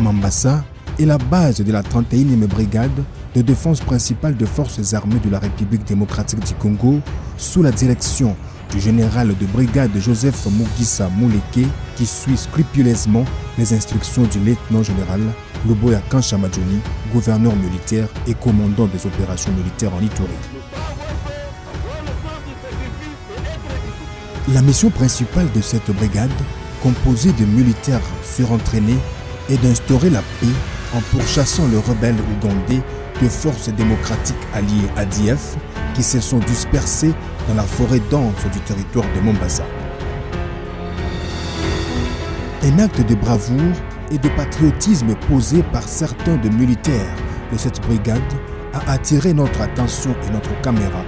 Mambasa est la base de la 31e brigade de défense principale des forces armées de la République démocratique du Congo sous la direction du général de brigade Joseph Mugisa Mouleke qui suit scrupuleusement les instructions du lieutenant-général Luboya Kanchamadjoni, gouverneur militaire et commandant des opérations militaires en Ituri. La mission principale de cette brigade, composée de militaires surentraînés, est d'instaurer la paix en pourchassant les rebelles ougandais de forces démocratiques alliées ADF qui se sont dispersés dans la forêt dense du territoire de Mambasa. Un acte de bravoure et de patriotisme posé par certains des militaires de cette brigade a attiré notre attention et notre caméra.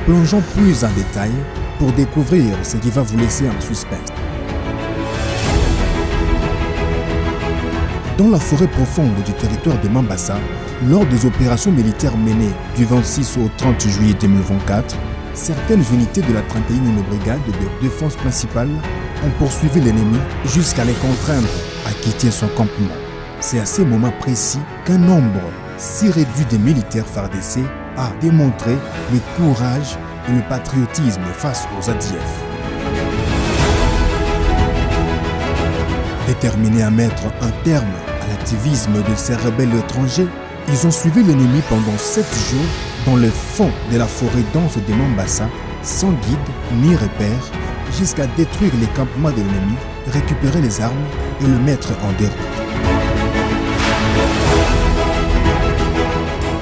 Plongeons plus en détail pour découvrir ce qui va vous laisser en suspense. Dans la forêt profonde du territoire de Mambasa, lors des opérations militaires menées du 26 au 30 juillet 2024, certaines unités de la 31e brigade de défense principale ont poursuivi l'ennemi jusqu'à les contraindre à quitter son campement. C'est à ces moments précis qu'un nombre si réduit de militaires FARDC a démontré le courage et le patriotisme face aux ADF. Déterminés à mettre un terme à l'activisme de ces rebelles étrangers, ils ont suivi l'ennemi pendant 7 jours dans le fond de la forêt dense de Mambasa, sans guide ni repère, jusqu'à détruire les campements de l'ennemi, récupérer les armes et le mettre en déroute.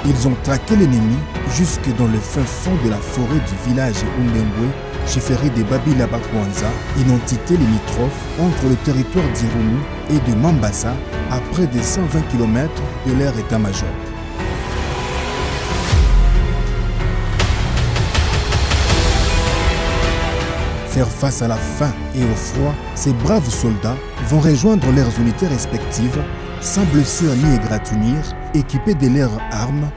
Ils ont traqué l'ennemi jusque dans le fin fond de la forêt du village Undengwe, chefferie de Babila Bakwanza, une entité limitrophe entre le territoire d'Irumu et de Mambasa, à près de 120 km de leur état-major. Faire face à la faim et au froid, ces braves soldats vont rejoindre leurs unités respectives, sans blessures ni égratignures, équipés de leurs armes,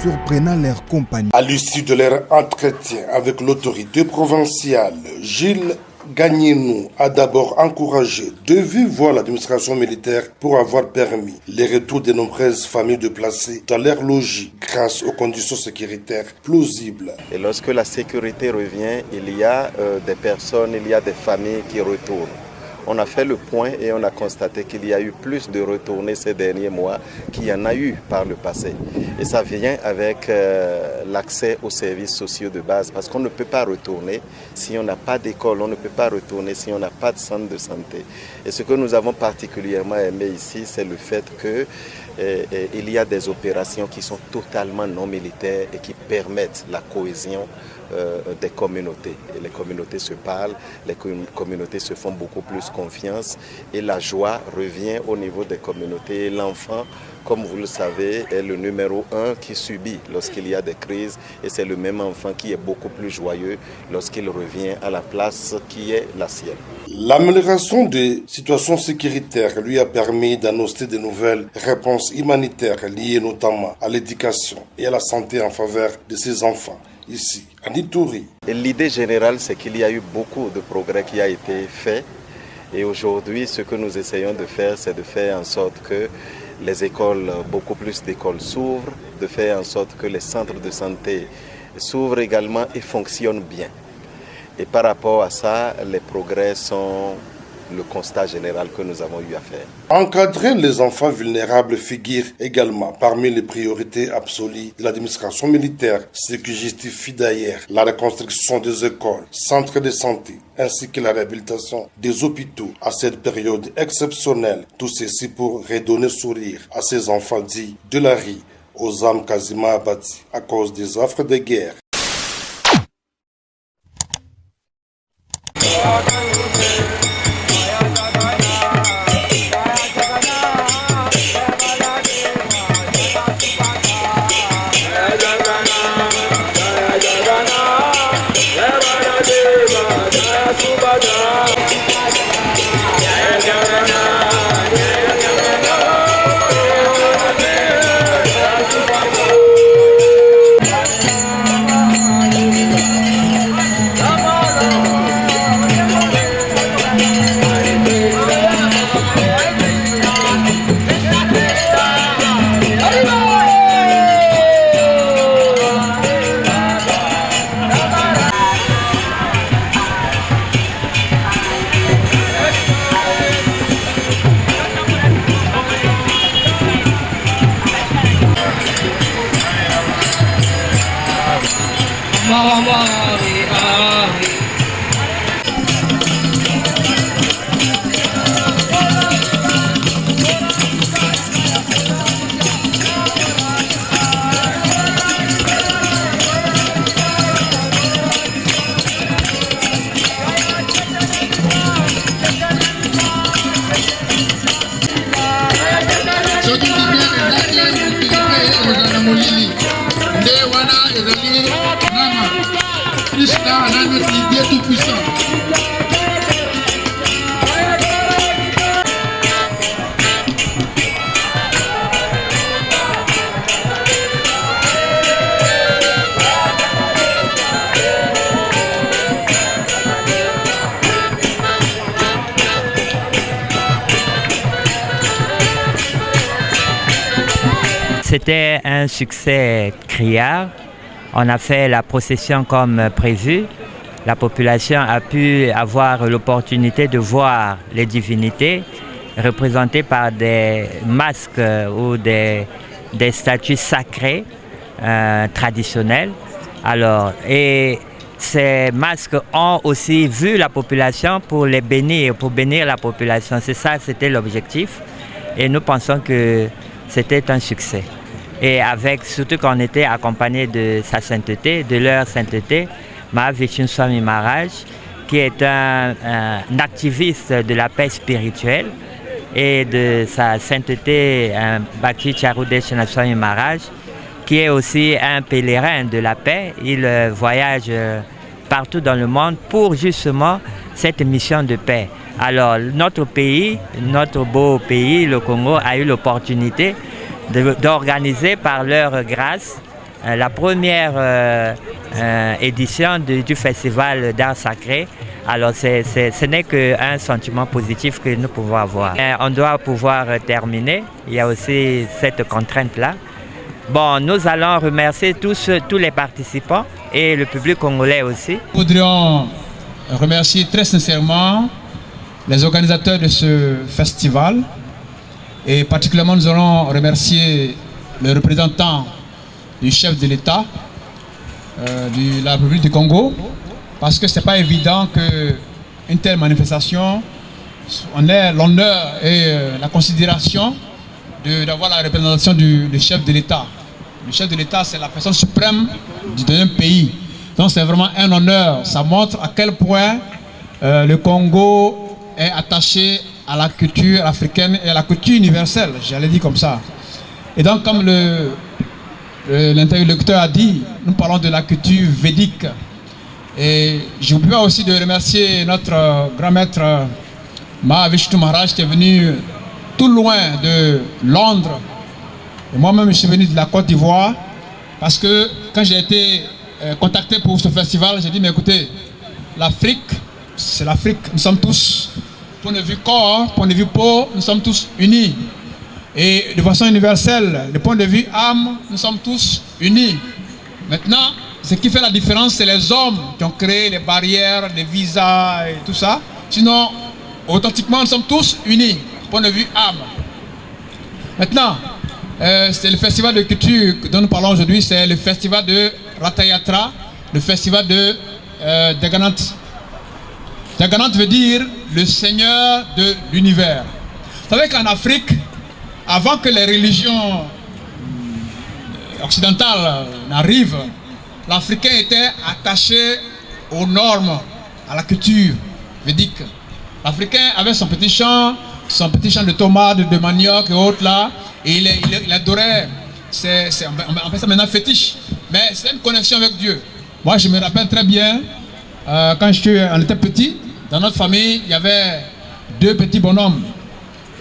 surprenant leurs compagnons. À l'issue de leur entretien avec l'autorité provinciale, Gilles Gagnenou a d'abord encouragé de vive voix l'administration militaire pour avoir permis le retour de nombreuses familles déplacées dans leur logis grâce aux conditions sécuritaires plausibles. Et lorsque la sécurité revient, il y a des personnes, il y a des familles qui retournent. On a fait le point et on a constaté qu'il y a eu plus de retournés ces derniers mois qu'il y en a eu par le passé. Et ça vient avec l'accès aux services sociaux de base parce qu'on ne peut pas retourner si on n'a pas d'école, on ne peut pas retourner si on n'a pas de centre de santé. Et ce que nous avons particulièrement aimé ici, c'est le fait qu'il y a des opérations qui sont totalement non militaires et qui permettent la cohésion des communautés. Et les communautés se parlent, les communautés se font beaucoup plus confiance et la joie revient au niveau des communautés. L'enfant, comme vous le savez, est le numéro 1 qui subit lorsqu'il y a des crises et c'est le même enfant qui est beaucoup plus joyeux lorsqu'il revient à la place qui est la sienne. L'amélioration des situations sécuritaires lui a permis d'annoncer de nouvelles réponses humanitaires liées notamment à l'éducation et à la santé en faveur de ses enfants. Ici, en Ituri. L'idée générale, c'est qu'il y a eu beaucoup de progrès qui a été fait. Et aujourd'hui, ce que nous essayons de faire, c'est de faire en sorte que les écoles, beaucoup plus d'écoles s'ouvrent, de faire en sorte que les centres de santé s'ouvrent également et fonctionnent bien. Et par rapport à ça, les progrès sont le constat général que nous avons eu à faire. Encadrer les enfants vulnérables figure également parmi les priorités absolues de l'administration militaire, ce qui justifie d'ailleurs la reconstruction des écoles, centres de santé, ainsi que la réhabilitation des hôpitaux à cette période exceptionnelle. Tout ceci pour redonner sourire à ces enfants dits de la rue, aux âmes quasiment abattues à cause des affres de guerre. C'était un succès criard. On a fait la procession comme prévu. La population a pu avoir l'opportunité de voir les divinités représentées par des masques ou des statues sacrées traditionnelles. Alors, et ces masques ont aussi vu la population pour les bénir, pour bénir la population. C'est ça, c'était l'objectif. Et nous pensons que c'était un succès. Et avec, surtout qu'on était accompagné de sa sainteté, de leur sainteté, Maha Vishnu Swami Maharaj, qui est un activiste de la paix spirituelle, et de sa sainteté Bhakti Charudeshana Swami Maharaj, qui est aussi un pèlerin de la paix. Il voyage partout dans le monde pour justement cette mission de paix. Alors notre pays, notre beau pays, le Congo, a eu l'opportunité d'organiser par leur grâce la première édition du festival d'art sacré. Alors ce n'est qu'un sentiment positif que nous pouvons avoir. On doit pouvoir terminer, il y a aussi cette contrainte-là. Bon, nous allons remercier tous les participants et le public congolais aussi. Nous voudrions remercier très sincèrement les organisateurs de ce festival. Et particulièrement, nous allons remercier le représentant du chef de l'État de la République du Congo, parce que ce n'est pas évident qu'une telle manifestation, on ait l'honneur et la considération d'avoir la représentation du chef de l'État. Le chef de l'État, c'est la personne suprême d'un pays. Donc c'est vraiment un honneur. Ça montre à quel point le Congo est attaché à la culture africaine et à la culture universelle, j'allais dire comme ça. Et donc, comme l'interlocuteur a dit, nous parlons de la culture védique. Et je vous prie aussi de remercier notre grand maître Maha Vishnu Maharaj qui est venu tout loin de Londres. Et moi-même, je suis venu de la Côte d'Ivoire parce que quand j'ai été contacté pour ce festival, j'ai dit, mais écoutez, l'Afrique, c'est l'Afrique, nous sommes tous, point de vue corps, point de vue peau, nous sommes tous unis. Et de façon universelle, du point de vue âme, nous sommes tous unis. Maintenant, ce qui fait la différence, c'est les hommes qui ont créé les barrières, les visas et tout ça. Sinon, authentiquement, nous sommes tous unis, point de vue âme. Maintenant, c'est le festival de culture dont nous parlons aujourd'hui, c'est le festival de Ratayatra, le festival de Daganant. Daganant veut dire le Seigneur de l'univers. Vous savez qu'en Afrique, avant que les religions occidentales n'arrivent, l'Africain était attaché aux normes, à la culture védique. L'Africain avait son petit champ de tomates, de manioc et autres là, et il adorait, on appelle ça maintenant fétiche, mais c'est une connexion avec Dieu. Moi je me rappelle très bien, quand on était petit, dans notre famille, il y avait deux petits bonhommes,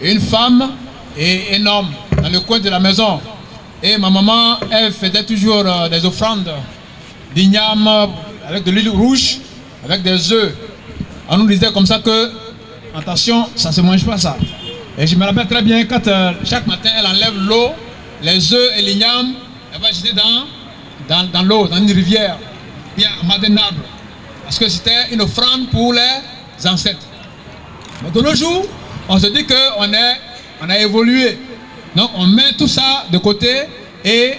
une femme et un homme, dans le coin de la maison. Et ma maman, elle faisait toujours des offrandes d'igname avec de l'huile rouge, avec des œufs. On nous disait comme ça que, attention, ça ne se mange pas ça. Et je me rappelle très bien quand chaque matin, elle enlève l'eau, les œufs et l'igname, elle va jeter dans l'eau, dans une rivière, bien à d'un arbre. Parce que c'était une offrande pour les ancêtres. Mais de nos jours, on se dit qu'on a évolué. Donc on met tout ça de côté et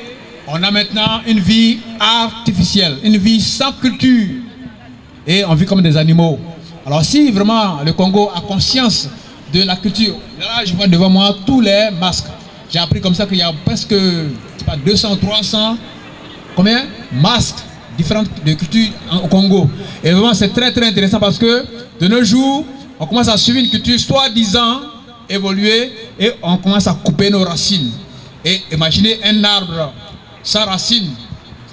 on a maintenant une vie artificielle. artificielle, une vie sans culture. Et on vit comme des animaux. Alors si vraiment le Congo a conscience de la culture, là je vois devant moi tous les masques. J'ai appris comme ça qu'il y a presque 200, 300, combien masques différentes de cultures au Congo. Et vraiment c'est très très intéressant parce que de nos jours, on commence à suivre une culture soi-disant évoluer et on commence à couper nos racines. Et imaginez un arbre sans racines,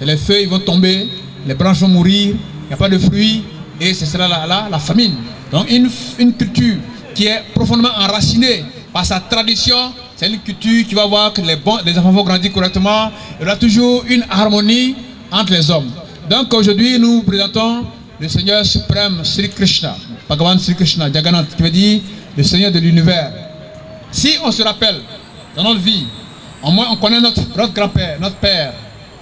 les feuilles vont tomber, les branches vont mourir, il n'y a pas de fruits et ce sera la famine. Donc une culture qui est profondément enracinée par sa tradition, c'est une culture qui va voir que les enfants vont grandir correctement. Il y aura toujours une harmonie entre les hommes. Donc aujourd'hui nous présentons le Seigneur suprême Sri Krishna, Bhagavan Sri Krishna, Jagannath, qui veut dire le Seigneur de l'univers. Si on se rappelle dans notre vie, au moins on connaît notre grand-père, notre père,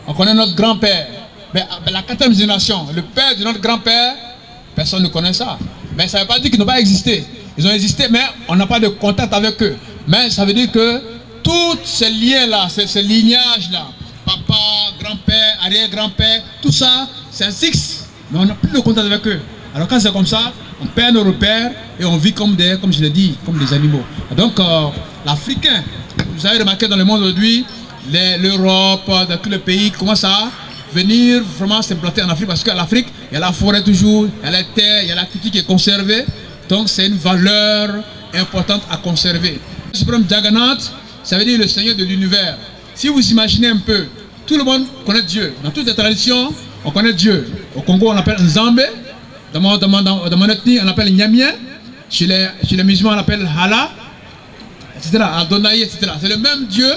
on connaît notre grand-père, mais la 4e génération, le père de notre grand-père, personne ne connaît ça. Mais ça ne veut pas dire qu'ils n'ont pas existé. Ils ont existé, mais on n'a pas de contact avec eux. Mais ça veut dire que tous ces liens-là, ces lignages-là, papa, grand-père, arrière-grand-père, tout ça, ça existe, mais on n'a plus de contact avec eux. Alors quand c'est comme ça, on perd nos repères et on vit comme je l'ai dit, comme des animaux. Donc l'Africain, vous avez remarqué dans le monde aujourd'hui, l'Europe, dans tous les pays commencent à venir vraiment s'implanter en Afrique parce qu'à l'Afrique, il y a la forêt toujours, il y a la terre, il y a la culture qui est conservée. Donc c'est une valeur importante à conserver. Le suprême Jagannath, ça veut dire le Seigneur de l'univers. Si vous imaginez un peu, tout le monde connaît Dieu. Dans toutes les traditions, on connaît Dieu. Au Congo, on appelle Nzambe. Dans mon ethnie, on appelle Nyamien. Chez les musulmans, on appelle Hala, etc. Adonai, etc. C'est le même Dieu.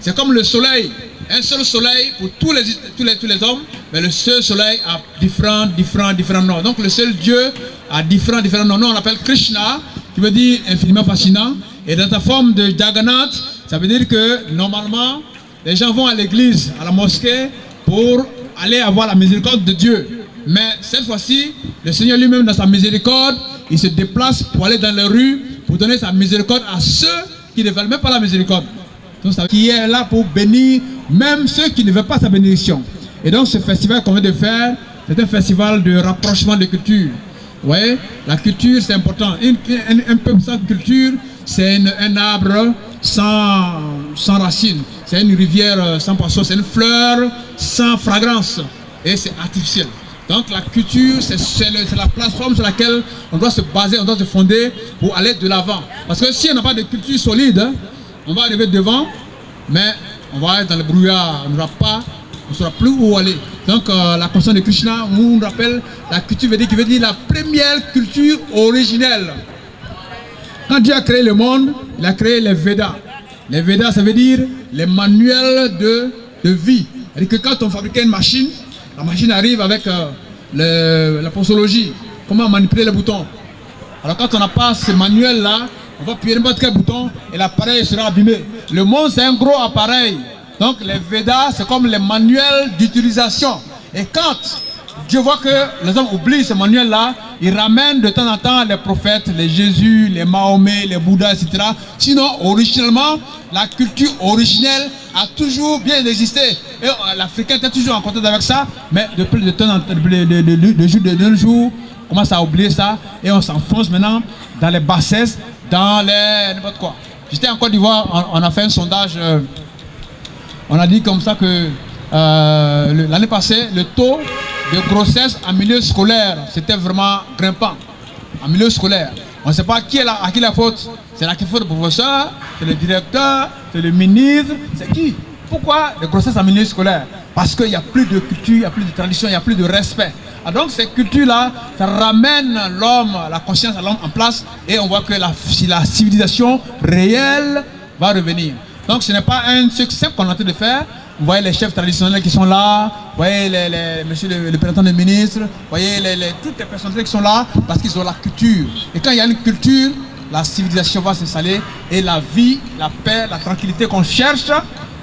C'est comme le soleil. Un seul soleil pour tous les hommes, mais le seul soleil a différents noms. Donc le seul Dieu a différents noms. Nous on l'appelle Krishna, qui veut dire infiniment fascinant. Et dans sa forme de Jagannath, ça veut dire que normalement, les gens vont à l'église, à la mosquée, pour aller avoir la miséricorde de Dieu. Mais cette fois-ci, le Seigneur lui-même, dans sa miséricorde, il se déplace pour aller dans les rues, pour donner sa miséricorde à ceux qui ne veulent même pas la miséricorde. Donc, qui est là pour bénir même ceux qui ne veulent pas sa bénédiction. Et donc ce festival qu'on vient de faire, c'est un festival de rapprochement de culture. Vous voyez, la culture c'est important. Un peuple sans culture, c'est un arbre sans racines. C'est une rivière sans poisson, c'est une fleur sans fragrance. Et c'est artificiel. Donc la culture, c'est la plateforme sur laquelle on doit se baser, on doit se fonder pour aller de l'avant. Parce que si on n'a pas de culture solide, on va arriver devant, mais on va être dans le brouillard, on ne saura plus où aller. Donc la conscience de Krishna nous rappelle la culture védique, qui veut dire la première culture originelle. Quand Dieu a créé le monde, il a créé les Védas. Les Védas, ça veut dire les manuels de vie. C'est-à-dire que quand on fabriquait une machine, la machine arrive avec la posologie, comment manipuler les boutons. Alors quand on n'a pas ce manuel-là, on va appuyer n'importe quel bouton et l'appareil sera abîmé. Le monde, c'est un gros appareil. Donc les Védas, c'est comme les manuels d'utilisation. Et quand Dieu voit que les hommes oublient ce manuel-là, il ramène de temps en temps les prophètes, les Jésus, les Mahomet, les Bouddhas, etc. Sinon, originellement, la culture originelle a toujours bien existé. Et l'Africain était toujours en contact avec ça, mais depuis de temps en temps, de jour, on commence à oublier ça et on s'enfonce maintenant dans les bassesses, dans les n'importe quoi. J'étais en Côte d'Ivoire, on a fait un sondage, on a dit comme ça que l'année passée, le taux de grossesse en milieu scolaire, c'était vraiment grimpant. En milieu scolaire. On ne sait pas à qui la faute. C'est la faute du professeur, c'est le directeur, c'est le ministre, c'est qui? Pourquoi les grossesses en milieu scolaire? Parce qu'il n'y a plus de culture, il n'y a plus de tradition, il n'y a plus de respect. Ah, donc ces cultures-là, ça ramène l'homme, la conscience à l'homme en place et on voit que la civilisation réelle va revenir. Donc ce n'est pas un succès qu'on est en train de faire. Vous voyez les chefs traditionnels qui sont là, vous voyez monsieur le président des ministres, vous voyez toutes les personnalités qui sont là parce qu'ils ont la culture. Et quand il y a une culture, la civilisation va s'installer et la vie, la paix, la tranquillité qu'on cherche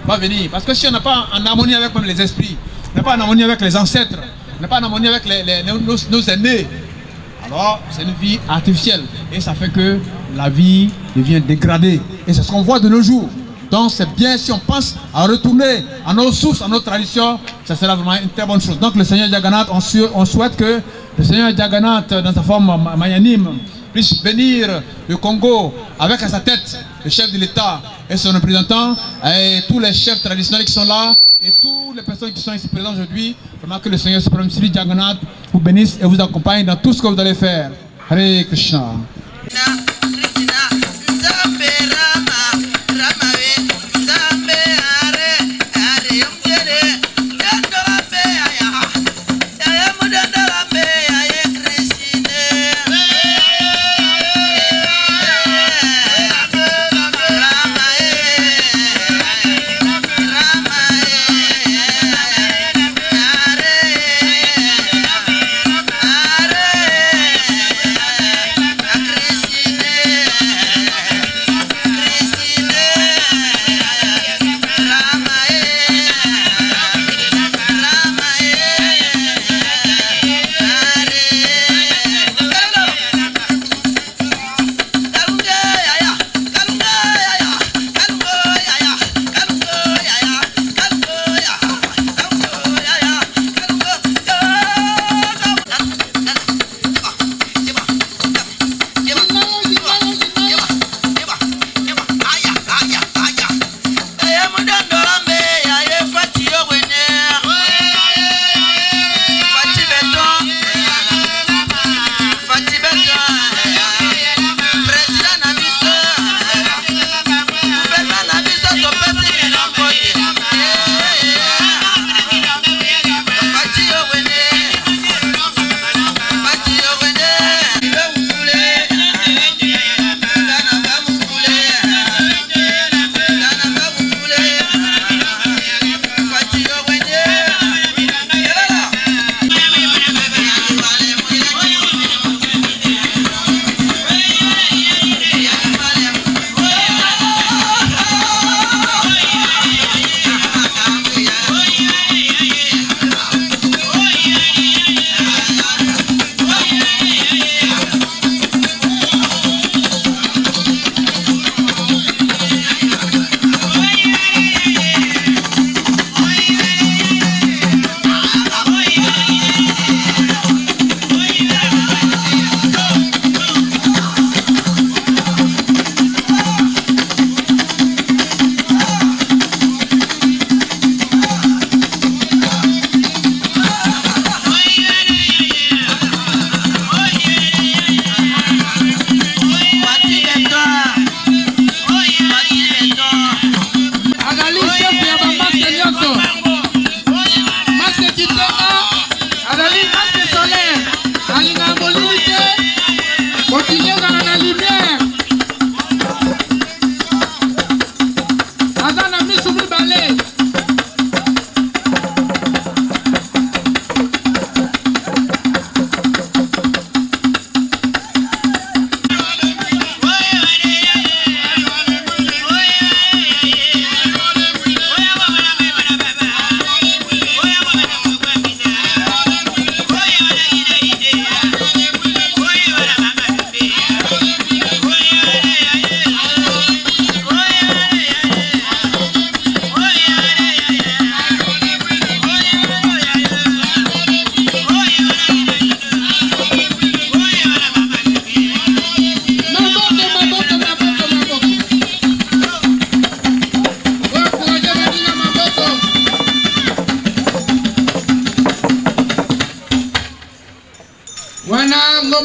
va venir. Parce que si on n'est pas en harmonie avec même les esprits, on n'est pas en harmonie avec les ancêtres, on n'est pas en harmonie avec nos aînés, alors c'est une vie artificielle. Et ça fait que la vie devient dégradée. Et c'est ce qu'on voit de nos jours. Donc c'est bien, si on pense à retourner à nos sources, à nos traditions, ça sera vraiment une très bonne chose. Donc le Seigneur Jagannath, on souhaite que le Seigneur Jagannath, dans sa forme magnanime, puisse bénir le Congo avec à sa tête le chef de l'État et son représentant, et tous les chefs traditionnels qui sont là, et toutes les personnes qui sont ici présentes aujourd'hui. Vraiment que le Seigneur Suprême Sri Jagannath vous bénisse et vous accompagne dans tout ce que vous allez faire. Hare Krishna.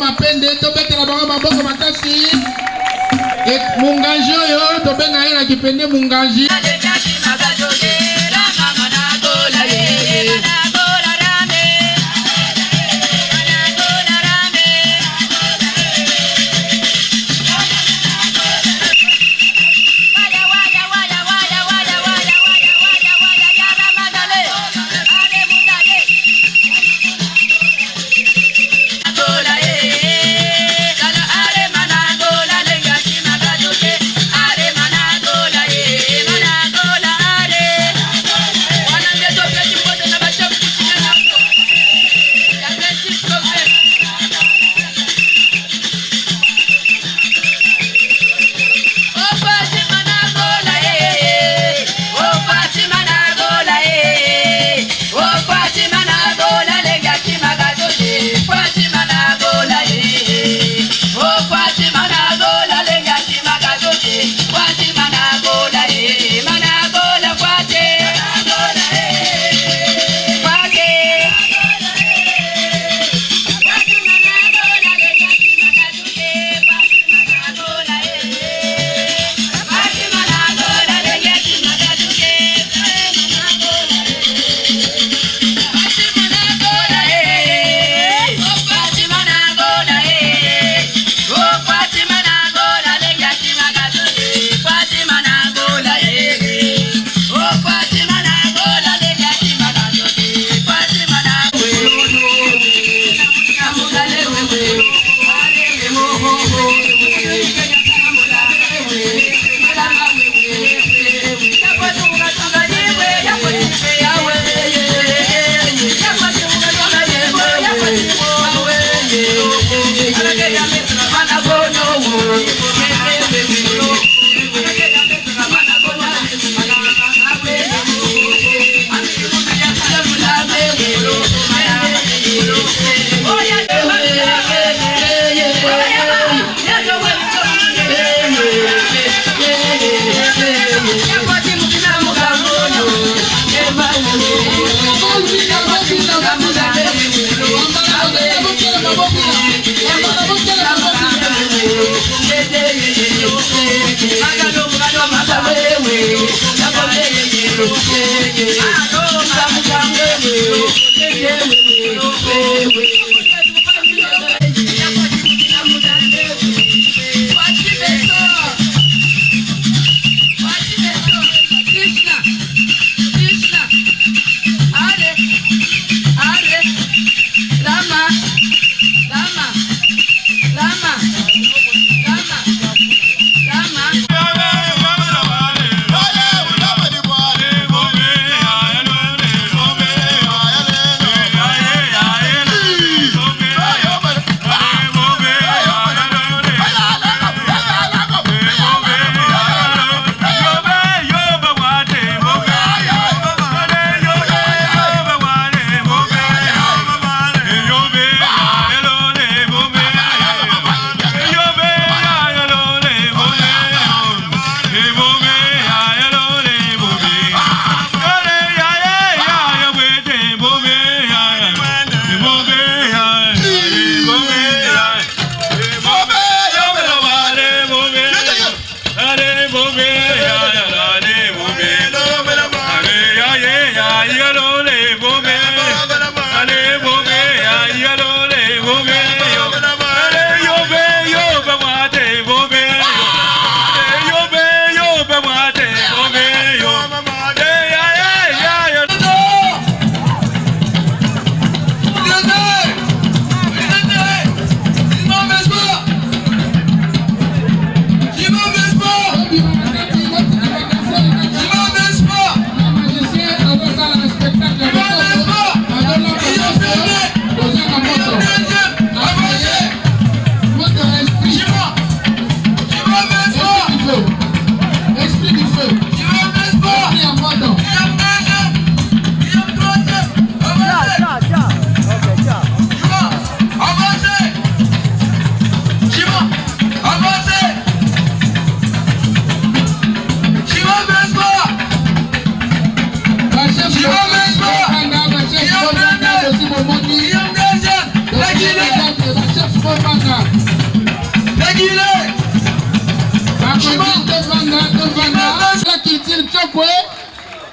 mapende tobetela bango maboko makasi munganji oyo tobenga ye na kipende munganji Wana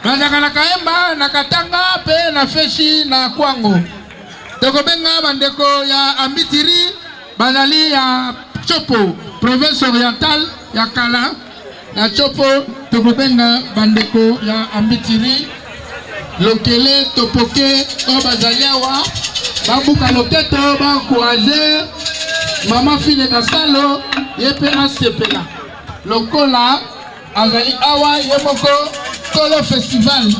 Nazakala kaemba na katanga pe na feshi na kwango. Tokobenga bandeko ya Ambitiri bazali ya Chopo, province orientale ya Kala. Ya Chopo tokobenga bandeko ya Ambitiri lokele topoke o bazali awa babuka loketo ba encourager mama fille na salo yepe na sepela. Lokola azali awa yemoko Kolo Festival.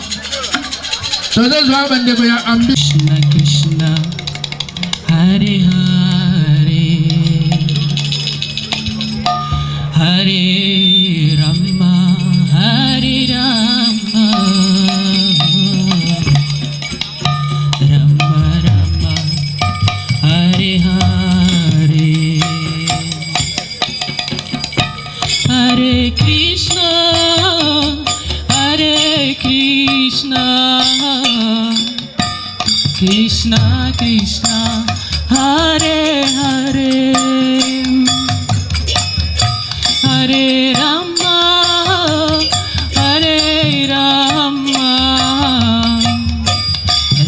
Todos vamos bandeko ya Krishna Krishna Hare Hare Hare Rama Hare Rama Rama Rama Hare Hare Hare Krishna Krishna Krishna Krishna Hare Hare Hare Rama Hare Rama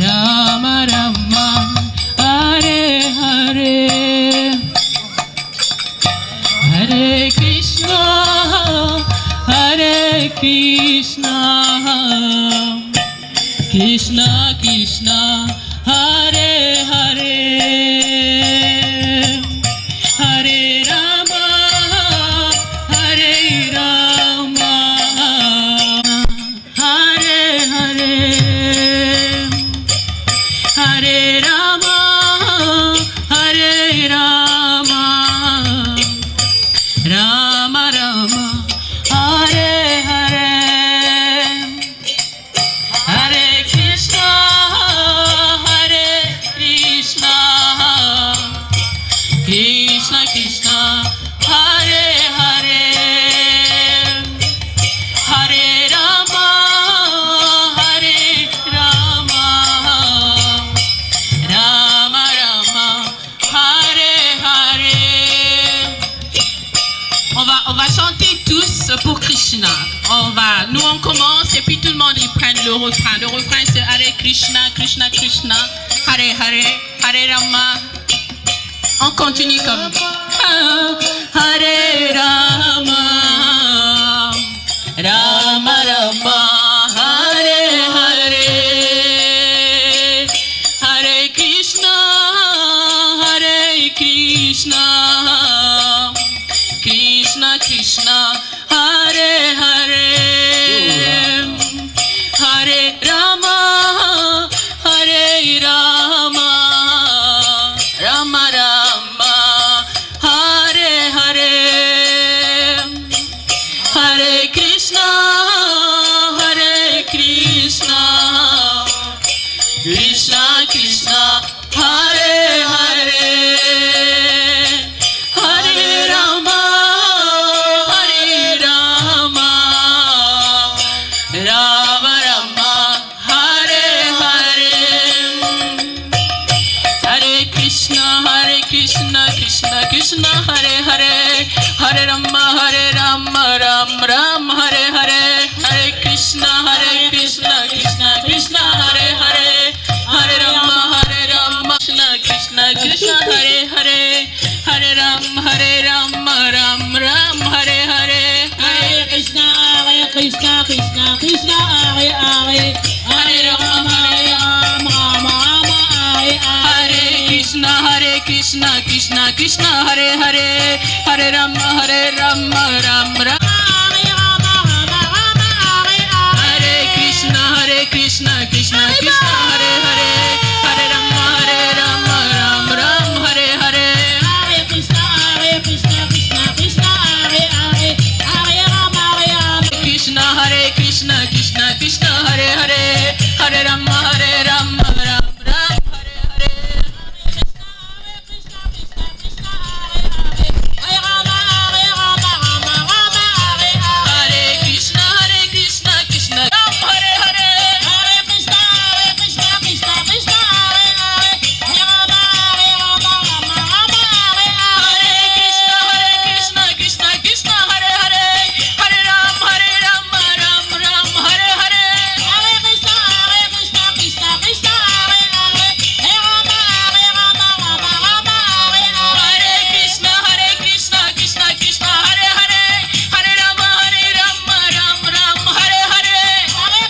Rama Rama Hare Hare Hare Krishna Hare Krishna Krishna Krishna Hare Hare Hare Rama Hare Rama Hare Hare Hare Rama Hare Rama Rama Rama Hare Hare Hare Krishna le refrain. Le refrain c'est Hare Krishna, Krishna Krishna, Hare Hare, Hare Rama. On continue comme Hare Rama, Rama Rama, Hare Hare, Hare Krishna, Krishna Krishna, Hare Hare, Hare Rama, Hare Rama, Rama Rama, Hare Hare, Hare Krishna, Krishna Krishna, Hare Hare, Hare Rama, Rama Rama, Hare Hare, Hare Krishna, Krishna Krishna, Hare Hare, Hare Rama, Ram Ram, Hare Hare, Hare Krishna, Krishna Krishna, Hare Hare, Hare Rama, Krishna Krishna, Hare Hare, Hare Ram, Ram Ram, Hare Hare, Hare Krishna, Krishna Krishna, Hare Hare, Hare Rama, Ram Ram, Hare Hare, Krishna, Krishna Krishna, Hare Hare, Hare Rama, Ram Ram, Hare Krishna, Krishna Krishna, Hare Hare, Hare Rama, Ram Ram, Hare Hare, Hare Krishna, Krishna Krishna, Hare Rama, Krishna, Krishna Krishna, Hare Hare, Hare Rama, Ram Ram, Hare Hare, Hare Krishna, Krishna Ram, Hare Hare, Hare Krishna, Krishna Hare Krishna, Hare Hare, Hare Ram, Ram Hare Hare, Hare Krishna, Krishna Krishna, Hare Hare, Hare Krishna, Krishna Hare Hare, Hare Ram, Ram Hare Hare, Hare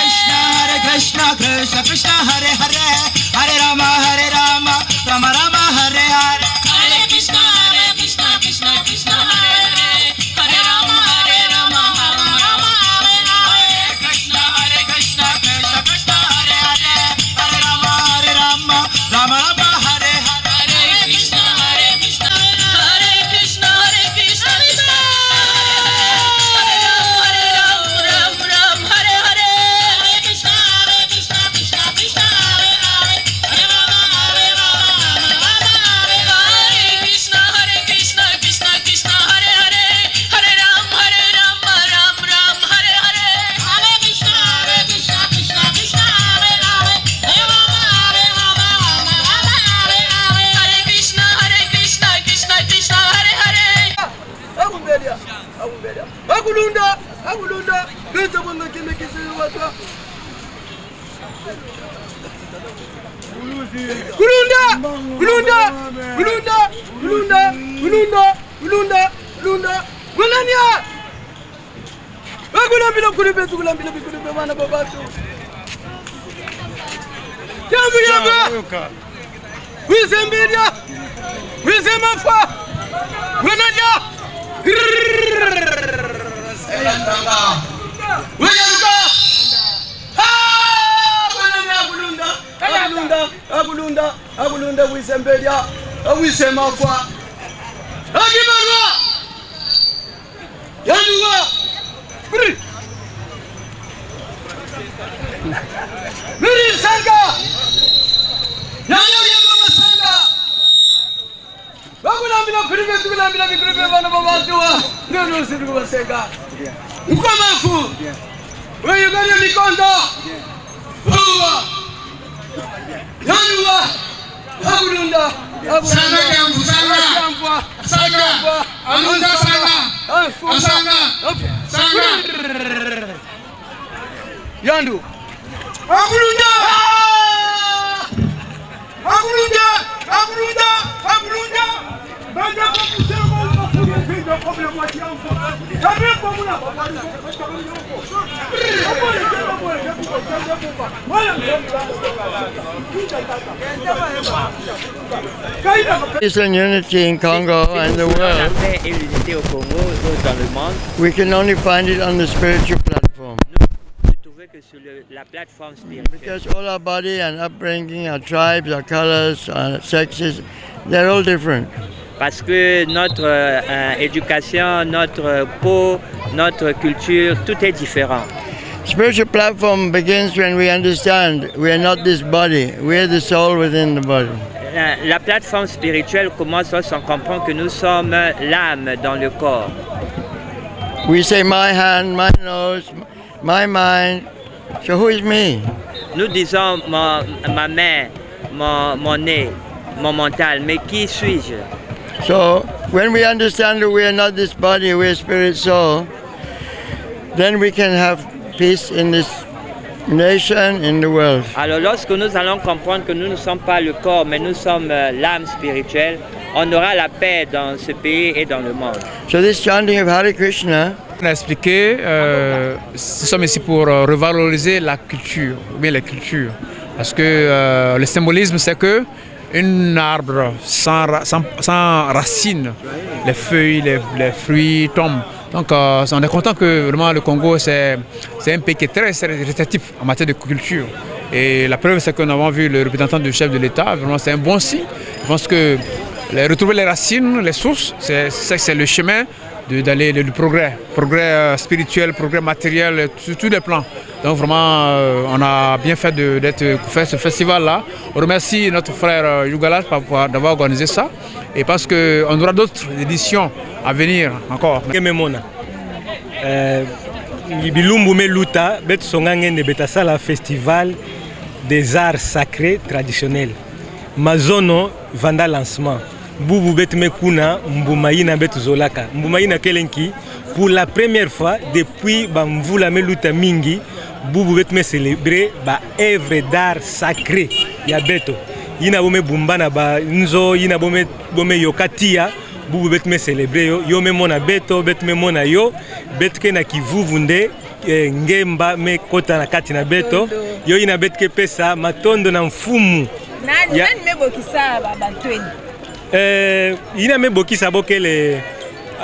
Krishna, Krishna Krishna, Hare Hare, Hare Krishna, Krishna Hare Hare, Hare Rama, Rama Rama Hare Hare, Hare Krishna, Krishna Krishna, Hare Hare, Hare Ram, Ram Hare Hare, Krishna, Krishna Krishna, Hare Hare, Hare Rama, Rama Rama Hare Hare, Hare Krishna, Hare Krishna, Hare Krishna, Hare Ram, Ram Hare Hare, Hare Krishna, Krishna Krishna, Hare Hare, Hare Ram, Hare Krishna, Krishna Hare Hare, Hare Ram, Ram Hare Hare, Hare Krishna, Krishna Krishna, Hare Hare, Hare Ram, Hare Krishna, Krishna Hare Hare. Agulunda, beza bwana kile kizuri watu. Gulunda. Gulania. Agulambila kulube bana babatu. Jambo. Wizembedia. Wizemafa. Gulania. Agulunda wisembedia wisemafa agibarwa yanuwa Miri sanga Yama sanga Bagulambila kuribe bana babatuwa Ndono sirugo basenga Ukamafu Weyugani mikondo Uwa Yanuwa Agulunda Sanga. Anunda Sanga. Sanga. Sanga. Yandu. Akulunda! Akulunda! Akulunda! Akulunda! Banda kapuse mo mafumo findo kabla mwati yangu. Tabe kwa muna babali kwa Peace and unity in Congo and the world. La paix et l'unité au Congo, dans le monde. We can only find it on the spiritual platform. Nous trouvons que sur la plateforme spirituelle. Because all our body and upbringing, our tribes, our colors, our sexes, they're all different. Parce que notre éducation, notre peau, notre culture, tout est différent. Spiritual platform begins when we understand we are not this body, we are the soul within the body. La plateforme spirituelle commence lorsqu'on comprend que nous sommes l'âme dans le corps. We say my hand, my nose, my mind. So who is me? Nous disons ma main, mon nez, mon mental, mais qui suis-je? So when we understand that we are not this body, we are spirit soul, then we can have peace in this nation, in the world. Alors lorsque nous allons comprendre que nous ne sommes pas le corps, mais nous sommes l'âme spirituelle, on aura la paix dans ce pays et dans le monde. So this chanting of Hare Krishna, On a expliqué, nous sommes ici pour revaloriser la culture, ou bien les cultures. Parce que le symbolisme, c'est que un arbre sans racines, les feuilles, les fruits tombent. Donc on est content que vraiment le Congo, c'est un pays qui est très réceptif en matière de culture. Et la preuve, c'est que nous avons vu le représentant du chef de l'État, vraiment c'est un bon signe. Je pense que retrouver les racines, les sources, c'est le chemin d'aller du progrès spirituel, progrès matériel, sur tous les plans. Donc vraiment, on a bien fait de faire ce festival-là. On remercie notre frère Yugala d'avoir organisé ça. Et parce qu'on aura d'autres éditions à venir encore. Bilumbu Meluta, Betsongangen de Betasala Festival des arts sacrés traditionnels. Mazono Vanda lancement. Boubou Betme Kuna, Mboumaïna Betuzolaka. Mboumaïna Kelenki, pour la première fois depuis Bamvula Meluta Mingi, Boubou Betme célébrer ba œuvre d'art sacré. Yabeto. Yina Bome Bumbana ba Nzo, Yina Bome Yokatia. Boubou Betme célébrer yo me mona beto, Betme mona yo, Betke na kivuvunde, Ngemba me kota na kati na beto, yo ina Betke pesa, matondo na mfumu. Nani mebokisa bantweni? Ina mebokisa boke le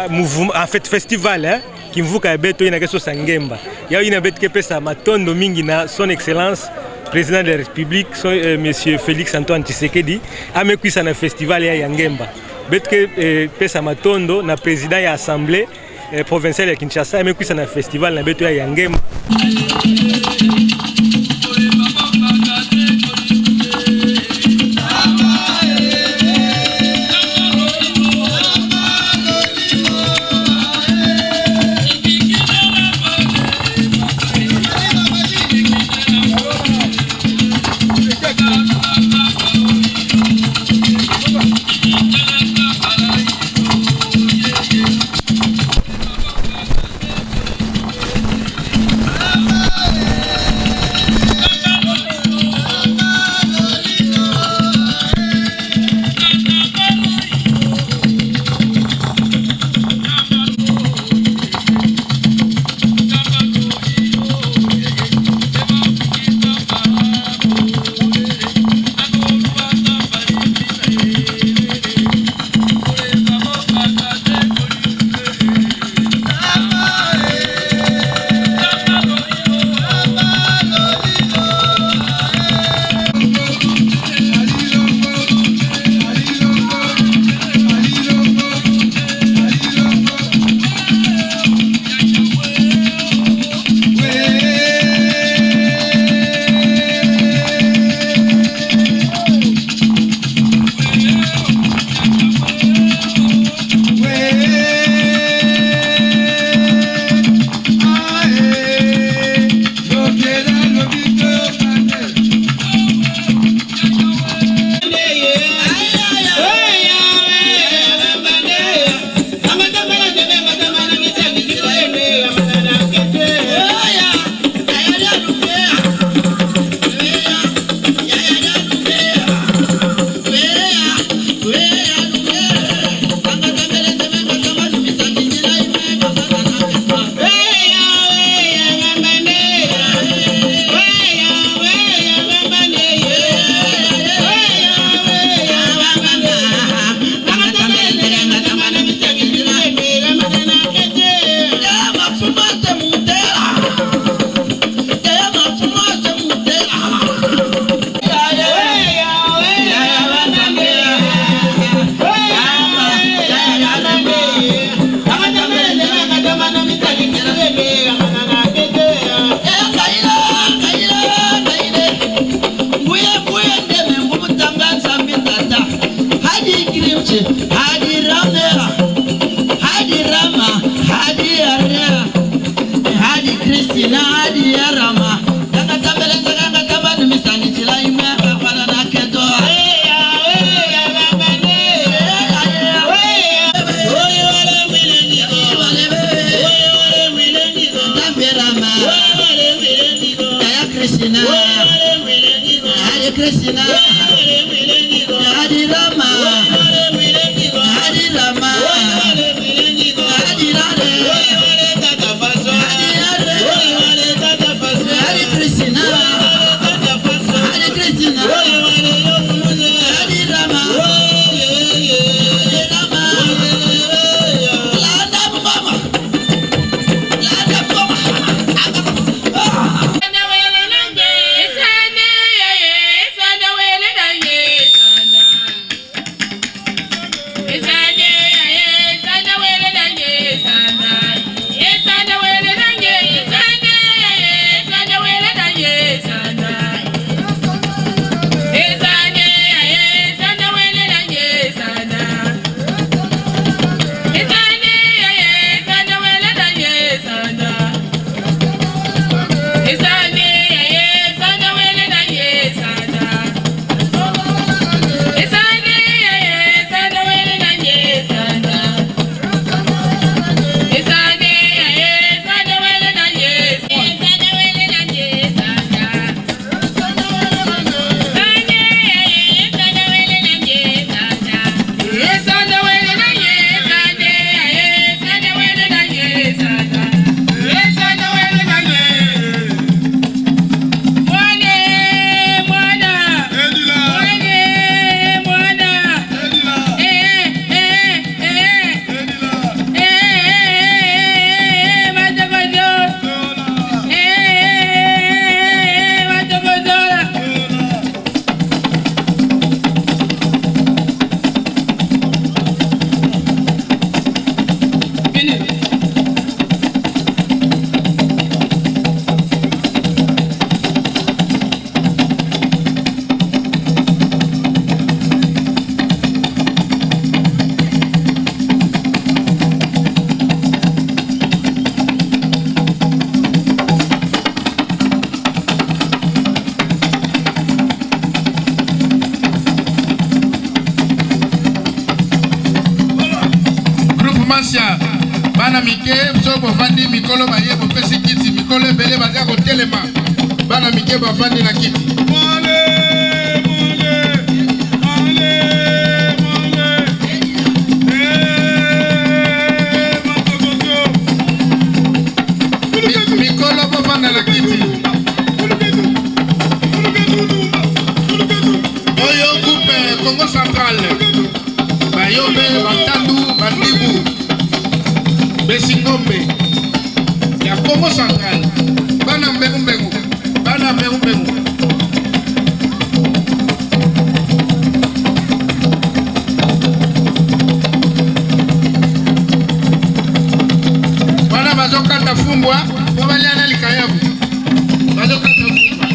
mouvement en fait festival qui mvuka beto ina keso sangemba. Ya ina Betke pesa matondo mingi na son excellence président de la République monsieur Félix Antoine Tshisekedi amekwisa na festival ya Ngemba. Betke pesa matondo na président ya assemblée provinciale ya Kinshasa amekwisa na festival na beto ya Ngemba. Bana mike so bovandi mikolo baye bopesi kiti mikolo ebele baza kotelema bana mike bavandi na kiti mikolo bovanda na kiti oyo coupe Congo Central bayobe batandu bandibu Besingombe ya Congo Central bana mbegu bana bazokata fumbwa po baliana likayabu bazokata fumbwa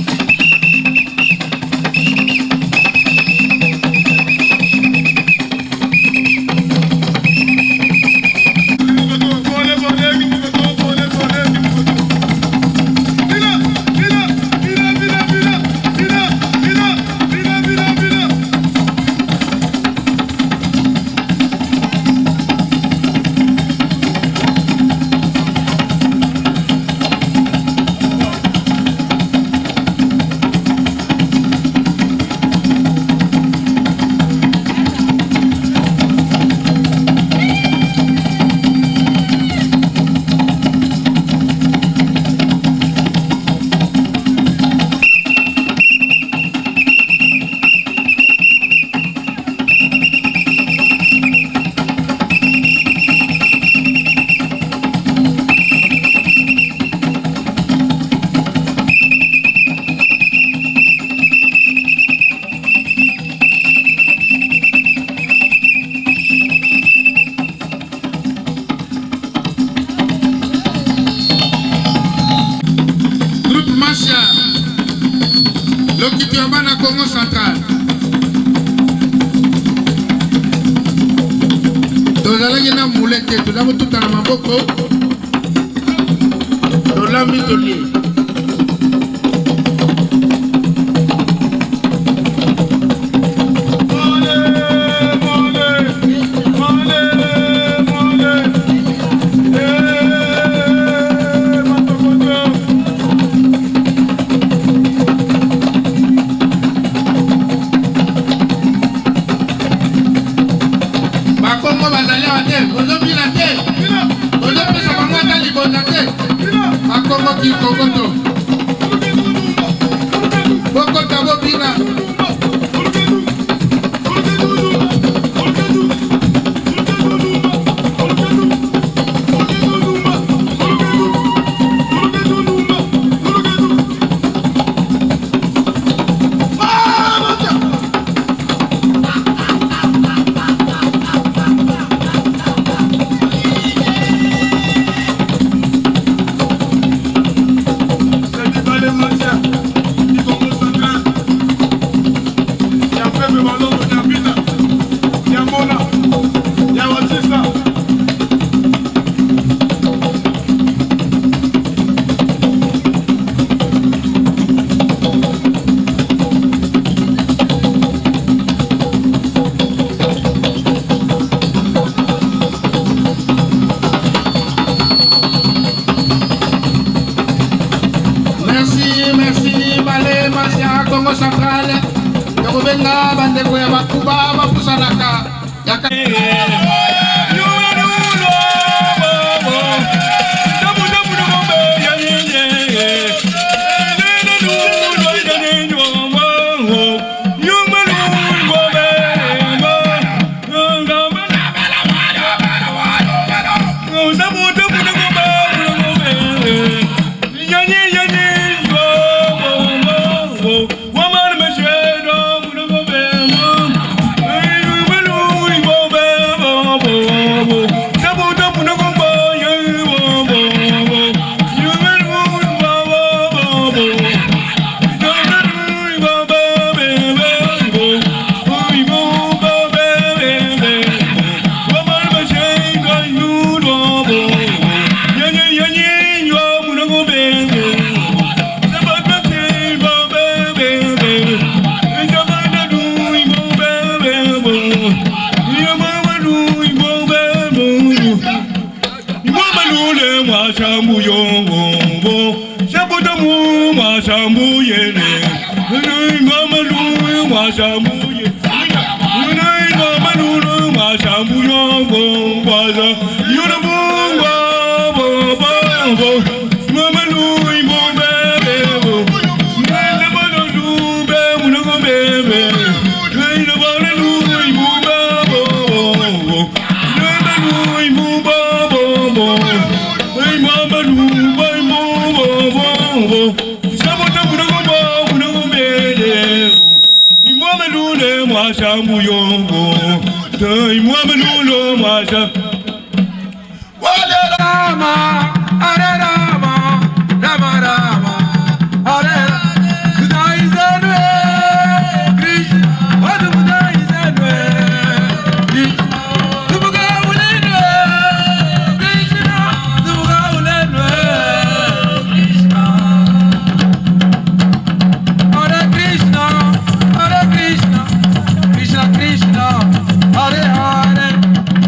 Lokiti Obana Congo Central. Tozalaki na mulete, tozalaki tuta na maboko. Tolami tolie. awa te ozobina te ozopesa bango ata libonza te akongoki kokoto bokota bobina Congo central yokobenga bandeko ya bakuba bapusanaka yaka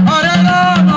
Hare Rama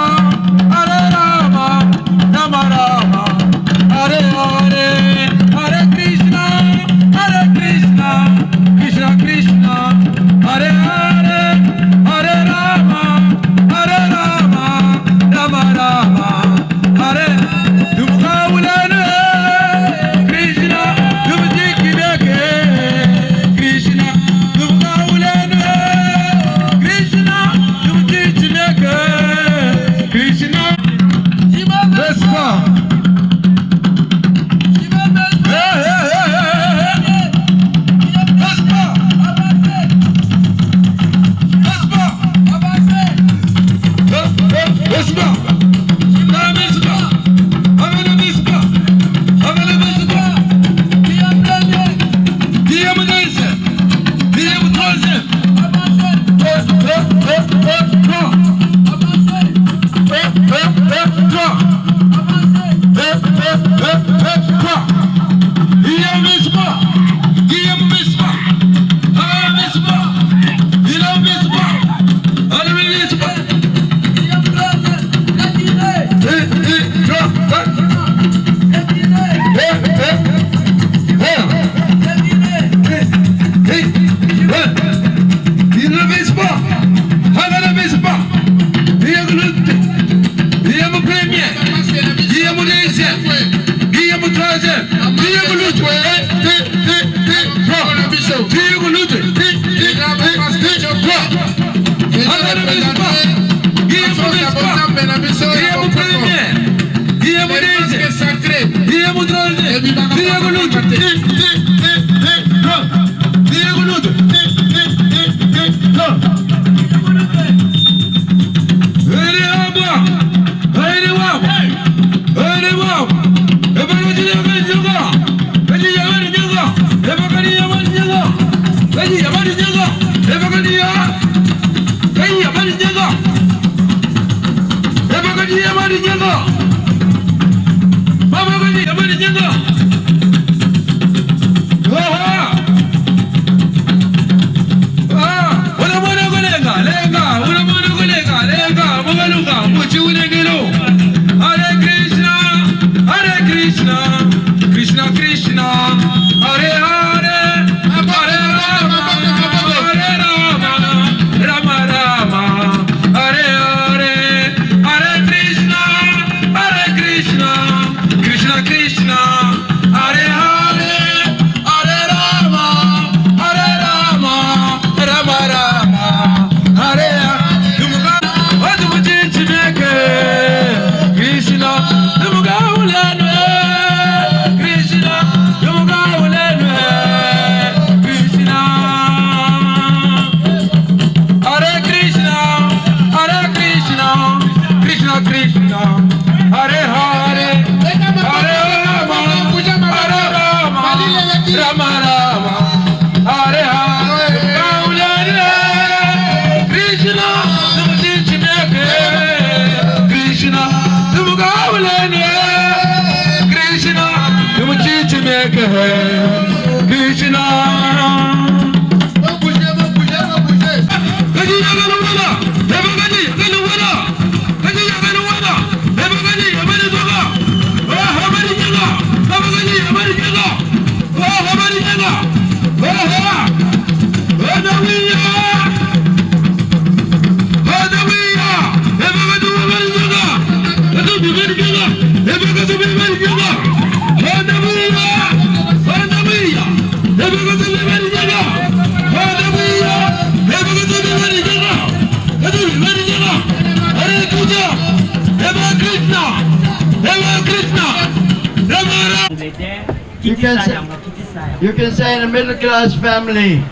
You can say in a middle class family.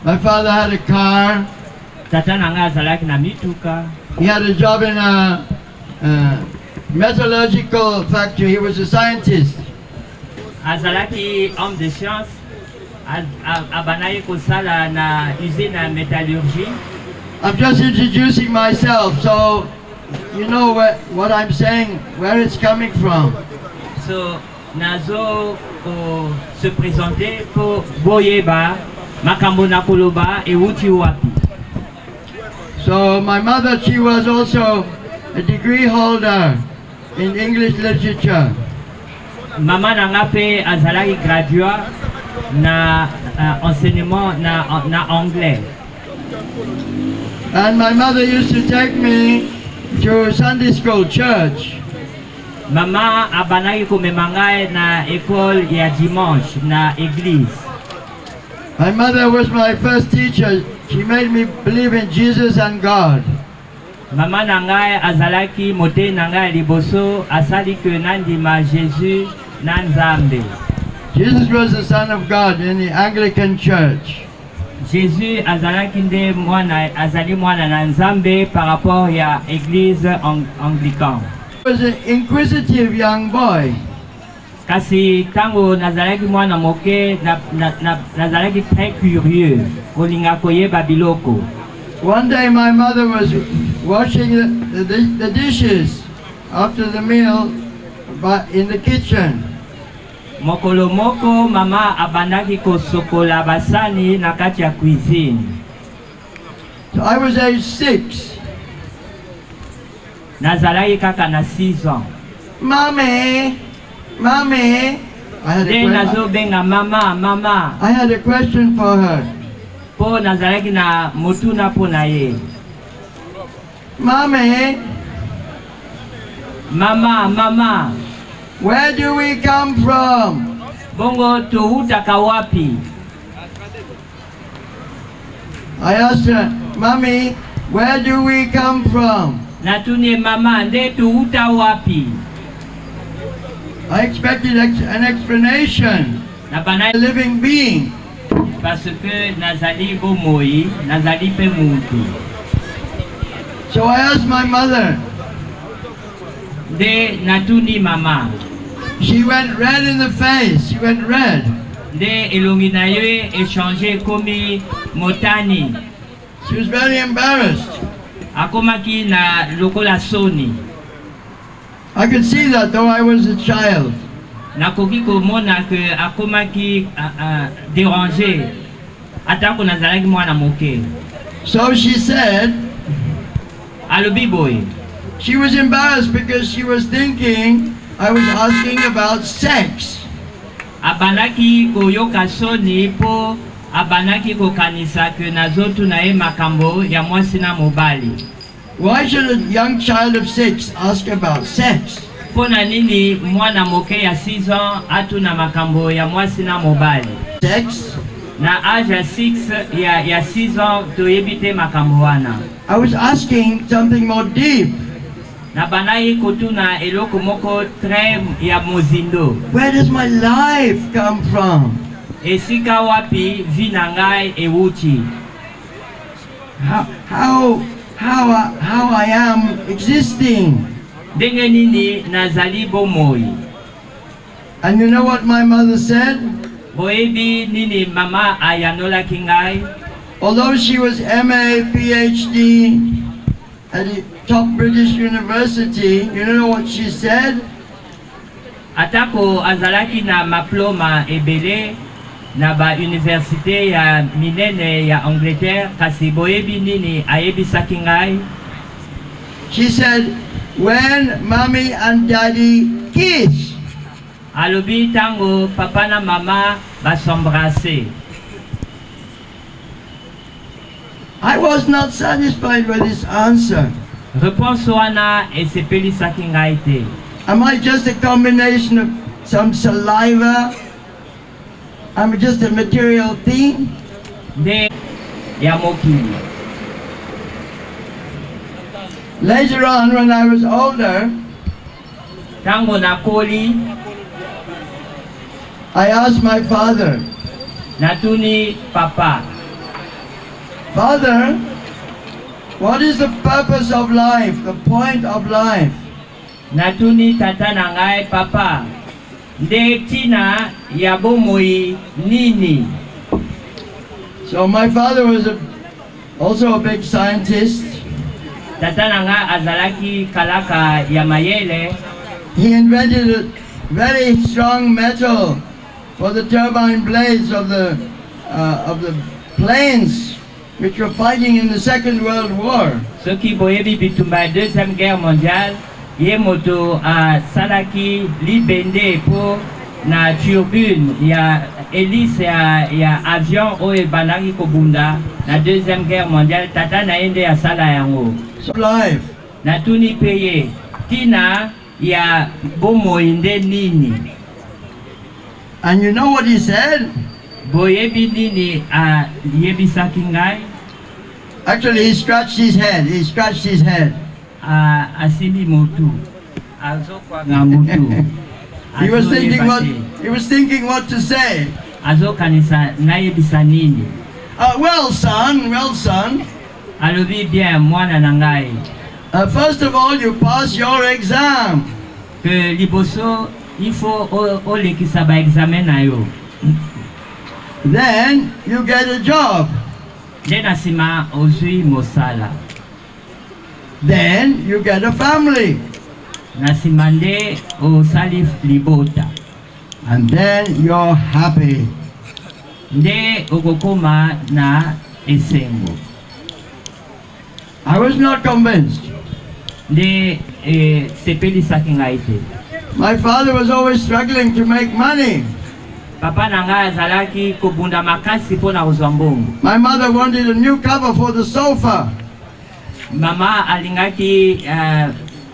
My father had a car. He had a job in a metallurgical factory. He was a scientist. Azalaki homme de science, abanaye kosala na usine na métallurgie. I'm just introducing myself, so you know what I'm saying, where it's coming from. So nazo se présenter pour boyeba makambo na koloba e wuti wapi. So my mother, she was also a degree holder in English literature. Mama nanga pe azalaki graduate na enseignement na anglais. And my mother used to take me to Sunday school church. Mama abanaki komemanga na école ya dimanche na église. My mother was my first teacher. She made me believe in Jesus and God. Mama nanga azalaki mote nanga liboso asali ke nandima Jésus na Nzambe. Jesus was the Son of God in the Anglican Church. Jésus azalaki nde azali mwana na Nzambe par rapport ya église anglicane. He was an inquisitive young boy. Kasi tango nazalaki mwana moke nazalaki très curieux kolinga koyeba biloko. One day my mother was washing the dishes after the meal in the kitchen. Mokolo moko mama abandaki kosokola basani na kati ya cuisine. So I was age 6. Nazalaki kaka na 6 ans. Mommy, Mommy. I had a question for her. Po nazalaki na motuna po na ye. Mommy. Mama. Where do we come from? Bongo tuhutaka wapi? I asked her, Mommy, Where do we come from? Natuni mama nde tuuta wapi? I expected an explanation. A living being. Parce que nazali bomoi, nazali pe muntu. So I asked my mother. De natuni mama. She went red in the face. She went red. De elongi na ye échanger komi motani. She was very embarrassed. Akomaki na lokola soni. I could see that though I was a child. Nakoki komona ke akomaki dérangé. Atako nazalaki mwana moke. So she said, alobi boy. She was embarrassed because she was thinking I was asking about sex. Abanaki koyoka soni po abanaki kokanisa ke nazotu na ye makambo ya mwasi na mobali. Why should a young child of 6 ask about sex? Pona nini mwana moke ya 6 ans atu na makambo ya mwasi na mobali? Sex? Na age ya 6 ya 6 ans toyebite makambo wana. I was asking something more deep. Na banayi kotuna eloko moko tre ya mozindo. Where does my life come from? Esika wapi vina ngai ewuchi? How I am existing. Denge nini nazali bomoi. And you know what my mother said? Boebi nini mama ayanola kingai. Although she was MA, PhD at the top British University, you know what she said? Atako azalaki na maploma ebele na ba université ya minene ya Angleterre kasi boyebi nini ayebisaki ngai. She said, when mommy and daddy kiss. Alobi tango papa na mama basembrasser. I was not satisfied with this answer. Réponse wana esepelisaki ngai te. Am I just a combination of some saliva? I'm just a material thing? De ya mokili. Later on, when I was older, tango nakoli, I asked my father, natuni papa, Father, what is the purpose of life, the point of life? Natuni tata na ngai papa, nde tina ya bomoi nini? So my father was also a big scientist. Tata na ngai azalaki kalaka ya mayele. He invented a very strong metal for the turbine blades of the planes which were fighting in the Second World War. Soki boyebi bitumba Deuxième Guerre mondiale, ye moto a salaki libende po na turbine ya hélice ya avion oyo banaki kobunda na Deuxième Guerre mondiale. Tata na ende ya sala yango. So life. Natuni peye tina ya bomoi nde nini? And you know what he said? Boyebi nini a yebisaki ngai? Actually, he scratched his head. He scratched his head. Asimi motu. Azokwa nga motu. He was thinking what to say. Azokanisa nayebisa nini? Well, son. Alobi bien mwana na ngai. First of all, you pass your exam. Que liboso il faut olekisa ba examen na yo. Then you get a job. Nasima ozui mosala. Then you get a family. Nasimande osali libota. And then you're happy. Nde okokoma na esengo. I was not convinced. Nde sepelisaki ngai te. My father was always struggling to make money. Papa na ngai azalaki kobunda makasi pona kozwa mbongo. My mother wanted a new cover for the sofa. Mama alingaki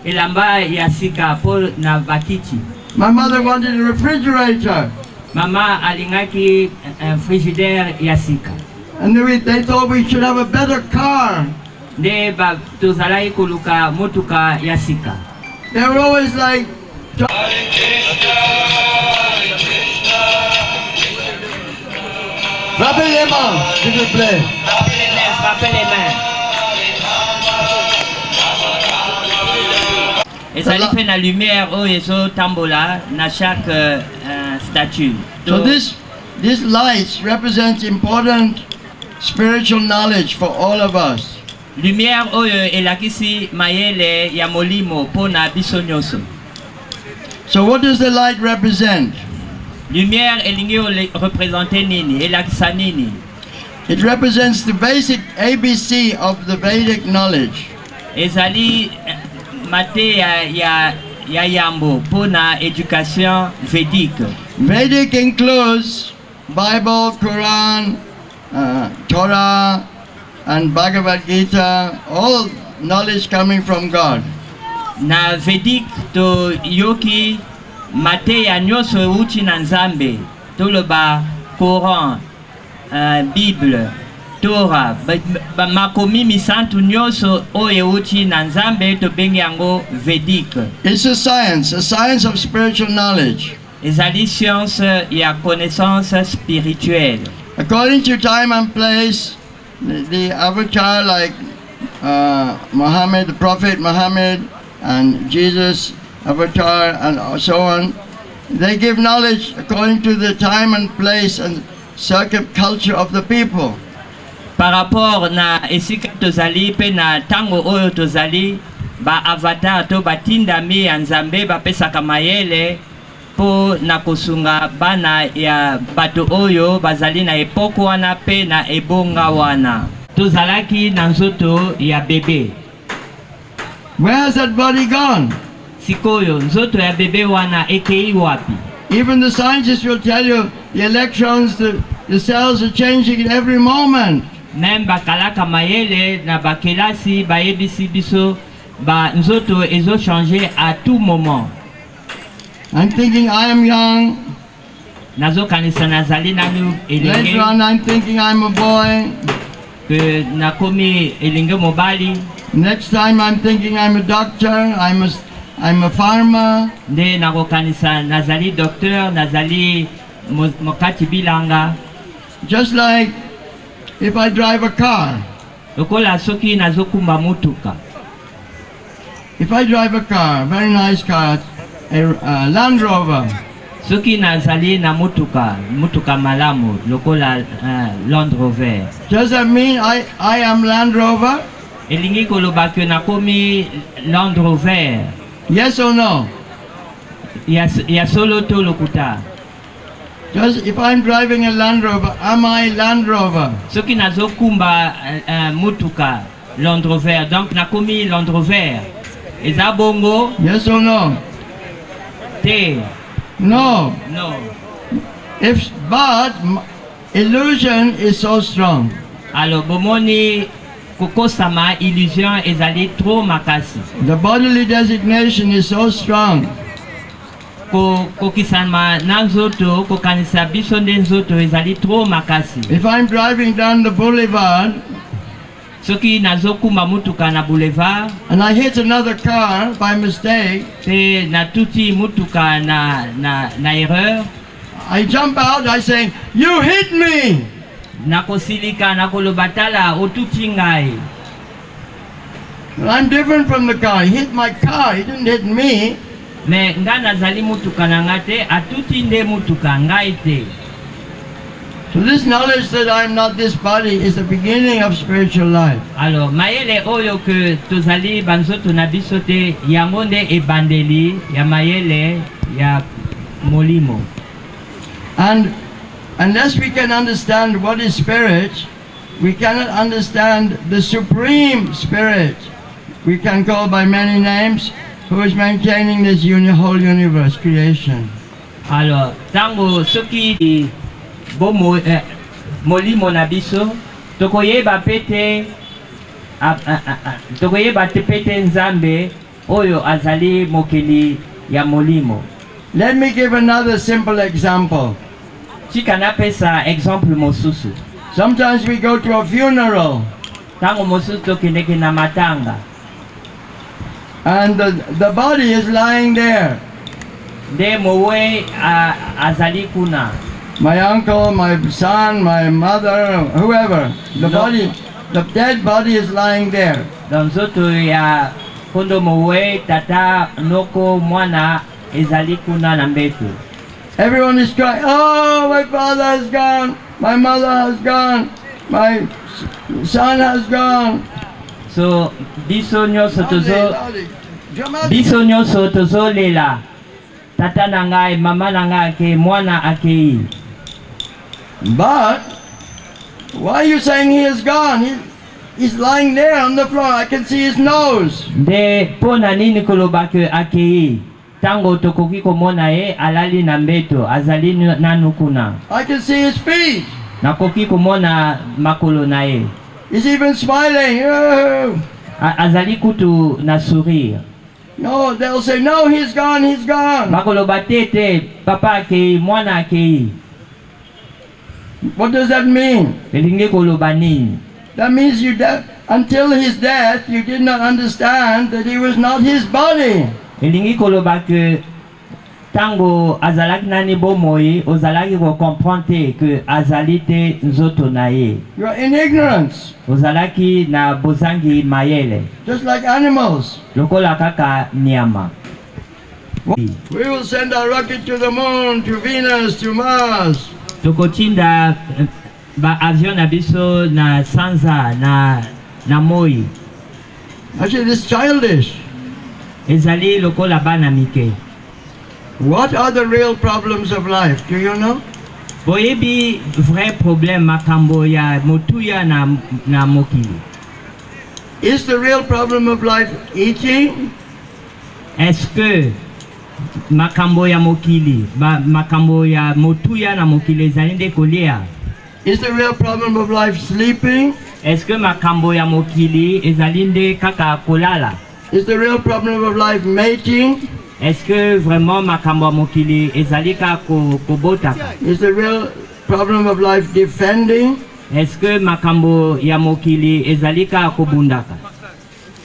elamba ya sika po na bakiti. My mother wanted a refrigerator. Mama alingaki frigidaire ya sika. And they thought we should have a better car. nde tozalaki koluka motuka ya sika. They were always like, frappez les mains, s'il vous plaît. Frappez les mains. ezali mpe na lumière oyo ezotambola na chaque statue. So this light represents important spiritual knowledge for all of us. Lumière oyo elakisi mayele ya molimo mpona biso nyonso. So what does the light represent? Lumière elingi représenter nini? Elakisa nini? It represents the basic ABC of the Vedic knowledge. Ezali mate ya yambo mpona éducation védique. Vedic includes Bible, Quran, Torah, and Bhagavad Gita, all knowledge coming from God. Na Vedic to yoki mate ya nyonso euti na Nzambe, toloba Coran, Bible, Torah, makomi misantu nyonso oyo euti na Nzambe tobengi yango Vedic. It's a science of spiritual knowledge. Ezali science ya connaissance spirituelle. According to time and place, the avatar like Muhammad, the Prophet Muhammad, and Jesus avatar and so on, they give knowledge according to the time and place and culture of the people. Par rapport na esika tozali pe na tango oyo tozali, ba avatar to batindami ya Nzambe bapesaka mayele po na kosunga bana ya bato oyo bazali na epoko wana pe na ebonga wana. Tozalaki na nzoto ya bebe. Where has that body gone? Sikoyo nzoto ya bebe wana ekei wapi? Even the scientists will tell you the electrons, the cells are changing at every moment. Même bakalaka mayele na bakelasi bayebisi biso ba nzoto ezo changer à tout moment. I'm thinking I am young. Nazo kanisa nazali nanu elenge. Later on I'm thinking I'm a boy. Que nakomi elenge mobali. Next time I'm thinking I'm a doctor, I'm a farmer. Nde nako kanisa nazali docteur, nazali mokati bilanga. Just like if I drive a car. Lokola soki nazokumba mutuka. If I drive a car, very nice car, a Land Rover. Soki nazali na mutuka malamu, lokola Land Rover. Does that mean I am Land Rover? Elingi koloba ke nakomi Land Rover. Yes or no? Ya solo to lokuta. Just if I'm driving a Land Rover, am I Land Rover? Soki nazokumba mutuka Land Rover, donc nakomi Land Rover. Eza bongo? Yes or no? Te. No. No. But illusion is so strong. Alors bomoni kokosama illusion ezali trop makasi. The bodily designation is so strong. Kokisama na nzoto kokanisa biso nde nzoto ezali trop makasi. If I'm driving down the boulevard, soki nazokuma mutuka na boulevard, and I hit another car by mistake, pe natuti mutuka na erreur, I jump out, I say, "You hit me!" Nakosilika nakolobatala otuti ngai. I'm different from the car. He hit my car, he didn't hit me. Me nga nazali mutuka na ngate, atuti nde mutuka ngai te. So this knowledge that I am not this body is the beginning of spiritual life. Alors mayele oyo ke tozali banzoto na biso te yango nde ebandeli ya mayele ya molimo. And unless we can understand what is spirit, we cannot understand the supreme spirit. We can call by many names, who is maintaining this whole universe creation. Alors tango soki bomo molimo na biso tokoyeba pete tokoyeba pete Nzambe oyo azali mokeli ya molimo. Let me give another simple example. Chikana pesa exemple mosusu. Sometimes we go to a funeral. Tango mosusu tokendeki na matanga. And the body is lying there. Nde mowe azali kuna. My uncle, my son, my mother, whoever. The dead body is lying there. Dans zoto ya kondo mowe tata noko mwana ezali kuna na mbetu. Everyone is crying, oh, my father has gone, my mother has gone, my son has gone. So biso nyonso tozo lela. Tata na ngai, mama na ngai ake, mwana akei. But why are you saying he is gone? He's lying there on the floor. I can see his nose. De pona nini kolobake akei. Tango tokoki komona ye alali na mbeto azali nanukuna. I can see his feet. Nakoki komona makolo na ye. He's even smiling. Oh. Azali kutu na sourire. No, they'll say, no, he's gone, he's gone. Makoloba tete, papa akei, mwana akei. What does that mean? Elingi koloba nini? That means until his death, you did not understand that he was not his body. Elingi koloba ke tango azalaki nani bomoi, ozalaki ko comprendre que azali te nzoto na ye. You are in ignorance. Ozalaki na bozangi mayele. Just like animals. Lokola kaka nyama. We will send our rocket to the moon, to Venus, to Mars. Tokotinda ba avion na biso na Sanza na moi. Actually, this is childish. Ezali lokola bana mike. What are the real problems of life? Do you know? Boyebi vrai problème makambo ya motuya na mokili. Is the real problem of life eating? Est-ce que makambo ya mokili, makambo ya motuya na mokili ezali nde kolia? Is the real problem of life sleeping? Est-ce que makambo ya mokili ezali nde kaka kolala? Is the real problem of life mating? Est-ce que vraiment makambo ya mokili ezali ka kobotaka? Is the real problem of life defending? Est-ce que makambo ya mokili ezali ka kobundaka?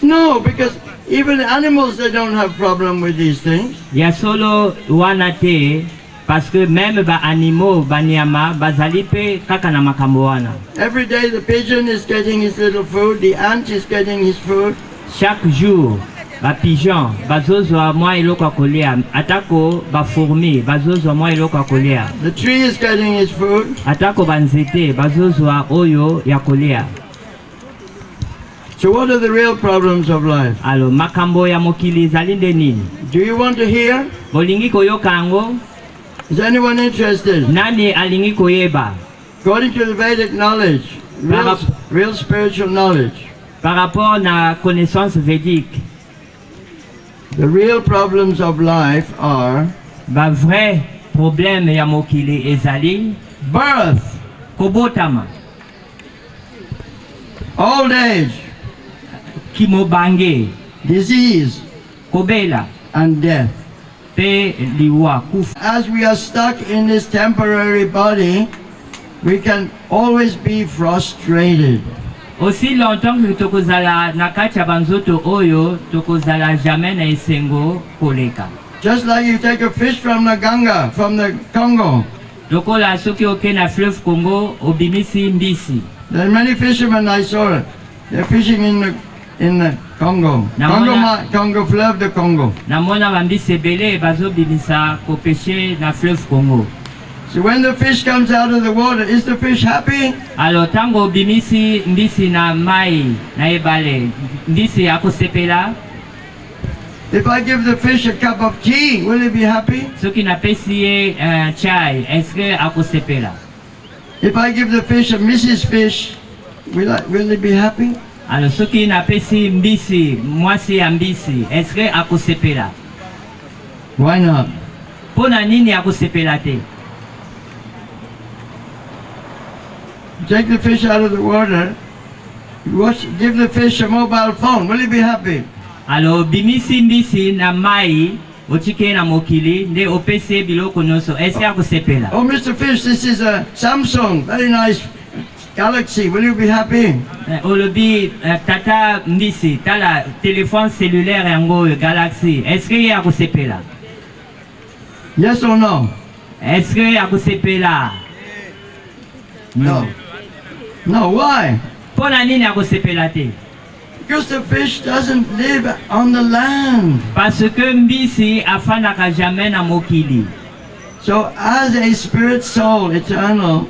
No, because even animals, they don't have problem with these things. Ya solo wana te, parce que même ba animaux, ba nyama, bazali pe kaka na makambo wana. Every day the pigeon is getting his little food, the ant is getting his food. Chaque jour, ba pigeon, bazozwa mwa eloko akolea, atako ba fourmi, bazozwa mwa eloko akolea. The tree is getting his food. Atako ba nzete, bazozwa oyo ya kolea. So what are the real problems of life? Alors, makambo ya mokili ezali nde nini? Do you want to hear? Bolingi koyoka yango? Is anyone interested? Nani alingi koyeba? According to the Vedic knowledge, real spiritual knowledge. Par rapport na connaissance védique, the real problems of life are ba vrai problème ya mokili ezali birth, kobotama, old age, kimobange, disease, kobela, and death. Pe liwa kufa. As we are stuck in this temporary body, we can always be frustrated. Aussi longtemps que tokozala na kati ya banzoto oyo, tokozala jamais na esengo koleka. Just like you take a fish from the Ganga, from the Congo. Lokola soki oke na fleuve Congo, obimisi mbisi. There are many fishermen I saw. They're fishing in the Congo. Congo fleuve de Congo. Namona bambisi ebele bazobimisa ko pêcher na fleuve Congo. So when the fish comes out of the water, is the fish happy? Alors tango bimisi mbisi na mai na ebale, mbisi akosepela. If I give the fish a cup of tea, will he be happy? Soki napesi ye chai, est-ce que akosepela? If I give the fish a Mrs. Fish, will he be happy? Alors soki napesi mbisi, mwasi ya mbisi, est-ce que akosepela? Why not? Pona nini akosepela te? Take the fish out of the water, give the fish a mobile phone, will he be happy? Alors bimisi mbisi na mai otike na mokili nde opese biloko nyonso, est-ce akosepela? Oh, Mr. Fish, this is a Samsung, very nice Galaxy, will you be happy? Olobi tata mbisi tala téléphone cellulaire yango Galaxy. Est-ce que ya kusepela? Yes or no? Est-ce que ya kusepela? No. No, why? Pona nini ya kusepela te? Because the fish doesn't live on the land. Parce que mbisi afanaka jamais na mokili. So as a spirit soul eternal,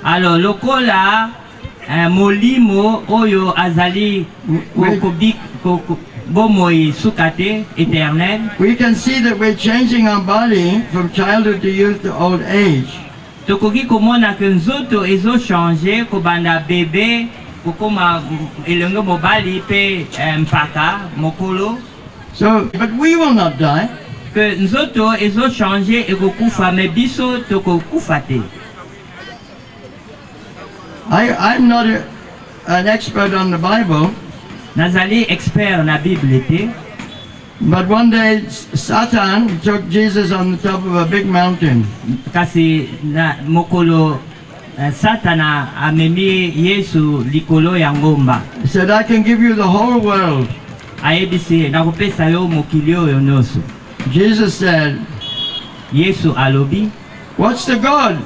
alors lokola molimo oyo azali bomoi sukate éternel. We can see that we're changing our body from childhood to youth to old age. Tokoki komona ke nzoto ezo changer kobanda bébé kokoma elenge mobali pe mpaka mokolo. So, but we will not die. Que nzoto ezo changer ekokufa me biso tokokufa te. I'm not an expert on the Bible. Nazali expert na Bible te. But one day Satan took Jesus on the top of a big mountain. Kasi na mokolo Satana amemi Yesu likolo ya ngomba. He said, I can give you the whole world. Ayebisi nakupesa yo mokili oyo nyonso. Jesus said, Yesu alobi, what's the good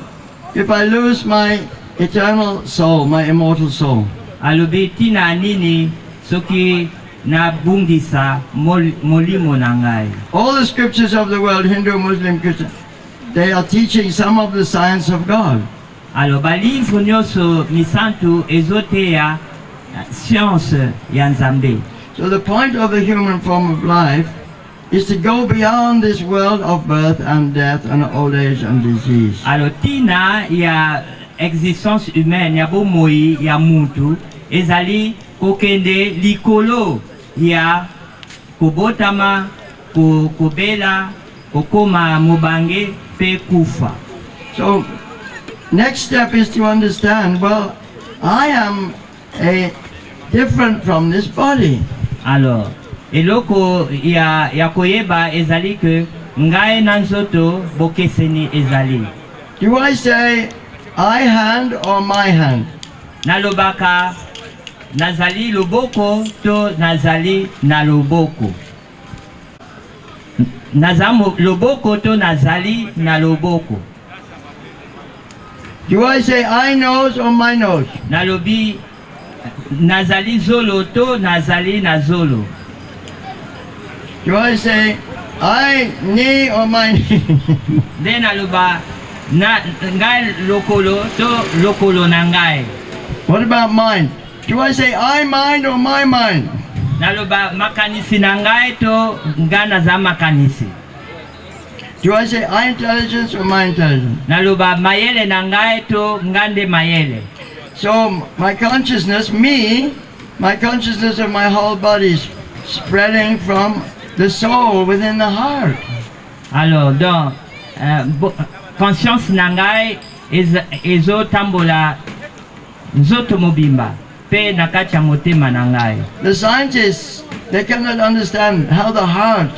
if I lose my eternal soul, my immortal soul? Alobi tina nini soki na bungisa molimo na ngai. All the scriptures of the world, Hindu, Muslim, Christian, they are teaching some of the science of God. Alors balivre nyonso misantu ezoteya science ya Nzambe. So the point of the human form of life is to go beyond this world of birth and death and old age and disease. Alors tina ya existence humaine ya bomoi ya muntu ezali kokende likolo ya kobotama kobela kokoma mobange pe kufa. So next step is to understand, well, I am different from this body. Alors eloko ya koyeba ezali ke ngai na nzoto bokeseni ezali. Do I say I hand or my hand? Nalobaka nazali loboko to nazali na loboko. Nazamo loboko to nazali na loboko. Do I say I nose or my nose? Nalobi nazali zolo to nazali na zolo. Do I say I knee or my knee? Then naloba na ngai lokolo to lokolo na ngai. What about mind? Do I say I mind or my mind? Naloba makanisi na ngai to ngana za makanisi. Do I say I intelligence or my intelligence? Naloba mayele na ngai to ngande mayele. So my consciousness, my consciousness of my whole body is spreading from the soul within the heart. Alors donc conscience na ngai ezo tambola nzoto mobimba pe nakati ya motema na ngai. The scientists, they cannot understand how the heart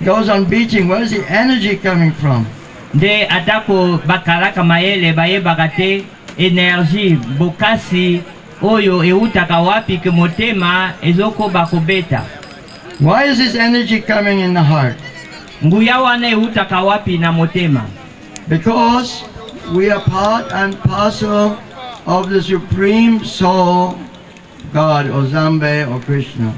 goes on beating. Where is the energy coming from? Nde atako bakalaka mayele bayebaka te energie bokasi oyo eutaka wapi ke motema ezokoba kobeta. Why is this energy coming in the heart? Nguya wana eutaka wapi na motema? Because we are part and parcel of the Supreme Soul, God or Zambe or Krishna.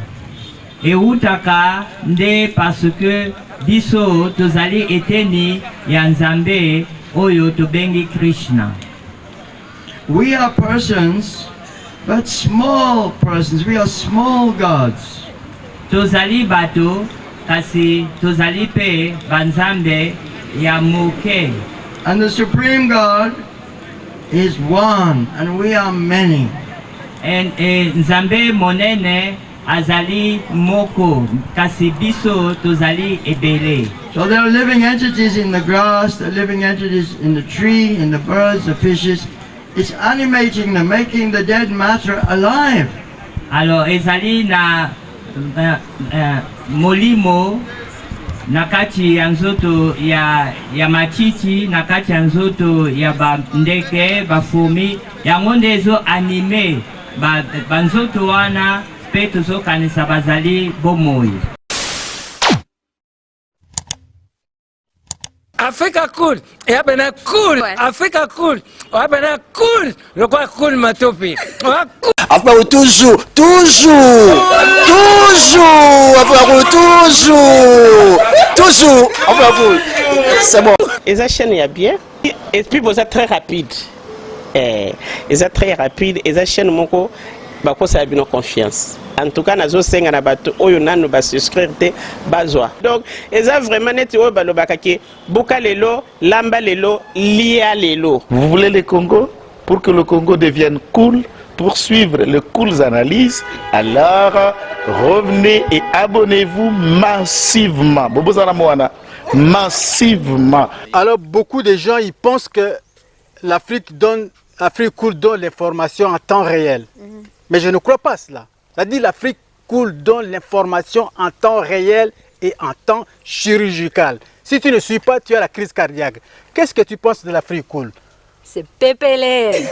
Eutaka nde parce que biso tozali eteni ya Nzambe oyo tobengi Krishna. We are persons, but small persons. We are small gods. Tozali bato kasi tozali pe banzambe ya moke. And the Supreme God is one, and we are many. And Nzambe monene azali moko kasi biso tozali ebele. So there are living entities in the grass, there are living entities in the tree, in the birds, the fishes. It's animating them, making the dead matter alive. Alors ezali na molimo na kati ya nzoto ya matiti, na kati ya nzoto ya bandeke bafumi yango nde ezo anime banzoto wana mpe tozokanisa bazali bomoi. Africa cool, et abena cool. Africa cool, abena cool. Le quoi cool matopi. Après toujours, après c'est bon. Et ça chaîne est bien. Et puis vous êtes très rapide. Et ça très rapide. Et ça chaîne mon co, bah quoi ça a bien confiance. En tout cas, nazo senga na bato oyo nanu ba souscrire te bazwa. Donc, et ça vraiment net oyo ba lobakaki boka lelo, lamba lelo, lia lelo. Vous voulez le Congo pour que le Congo devienne cool? Pour suivre les cool analyses, alors revenez et abonnez-vous massivement. Massivement. Alors beaucoup de gens ils pensent que l'Afrique cool donne l'information en temps réel. Mais je ne crois pas cela. C'est-à-dire l'Afrique cool donne l'information en temps réel et en temps chirurgical. Si tu ne suis pas, tu as la crise cardiaque. Qu'est-ce que tu penses de l'Afrique cool? C'est pépélé.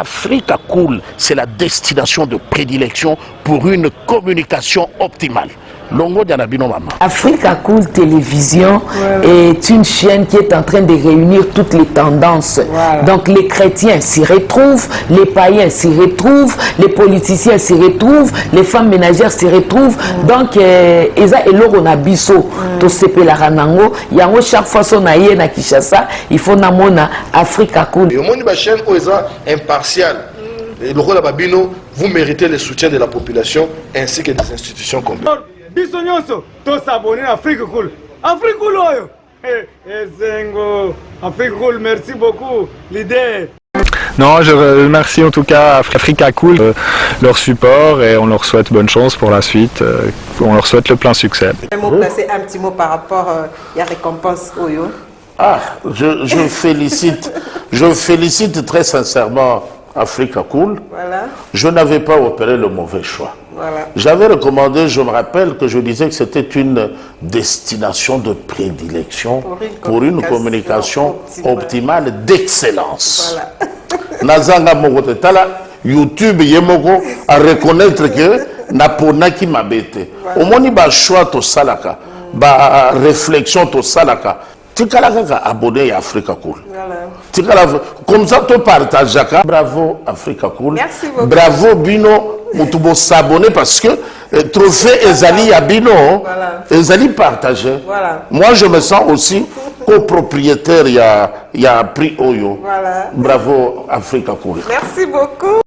Africa Cool, c'est la destination de prédilection pour une communication optimale. Longo Dianabino Mama. Africa Cool Télévision est une chaîne qui est en train de réunir toutes les tendances. Voilà. Donc les chrétiens s'y retrouvent, les païens s'y retrouvent, les politiciens s'y retrouvent, les femmes ménagères s'y retrouvent. Donc Eza et Loro Nabiso, to sepe la ranango, yango chaque fois son aïe na Kinshasa, il faut namona Africa Cool. Et mon chaîne Oza impartial. Et le rôle de Babino, vous méritez le soutien de la population ainsi que des institutions comme Bisognoso, tous s'abonner à Afrique Cool. Afrique Cool, Zengo, Afrique Cool, merci beaucoup, l'idée. Non, je remercie en tout cas Africa Cool, leur support et on leur souhaite bonne chance pour la suite. On leur souhaite le plein succès. Un mot placé, un petit mot par rapport à la récompense Oyo. Ah, je félicite très sincèrement Africa Cool. Voilà. Je n'avais pas opéré le mauvais choix. Voilà. J'avais recommandé, je me rappelle que je disais que c'était une destination de prédilection pour une communication optimale d'excellence. Nazanga Mogote Tala, YouTube Yemoko à reconnaître que Naponaki Mabete. Au moins, il y a un choix to salaka, ba réflexion to salaka. Tu as abonné à Africa Cool. Comme ça, tu partages. Bravo Africa Cool. Merci beaucoup. Bravo Bino. Mutubo s'abonner parce que trophée Ezali Abino, Ezali partagé. Voilà. Moi, je me sens aussi copropriétaire. Il y a prix Oyo. Voilà. Bravo Africa Cool. Merci beaucoup.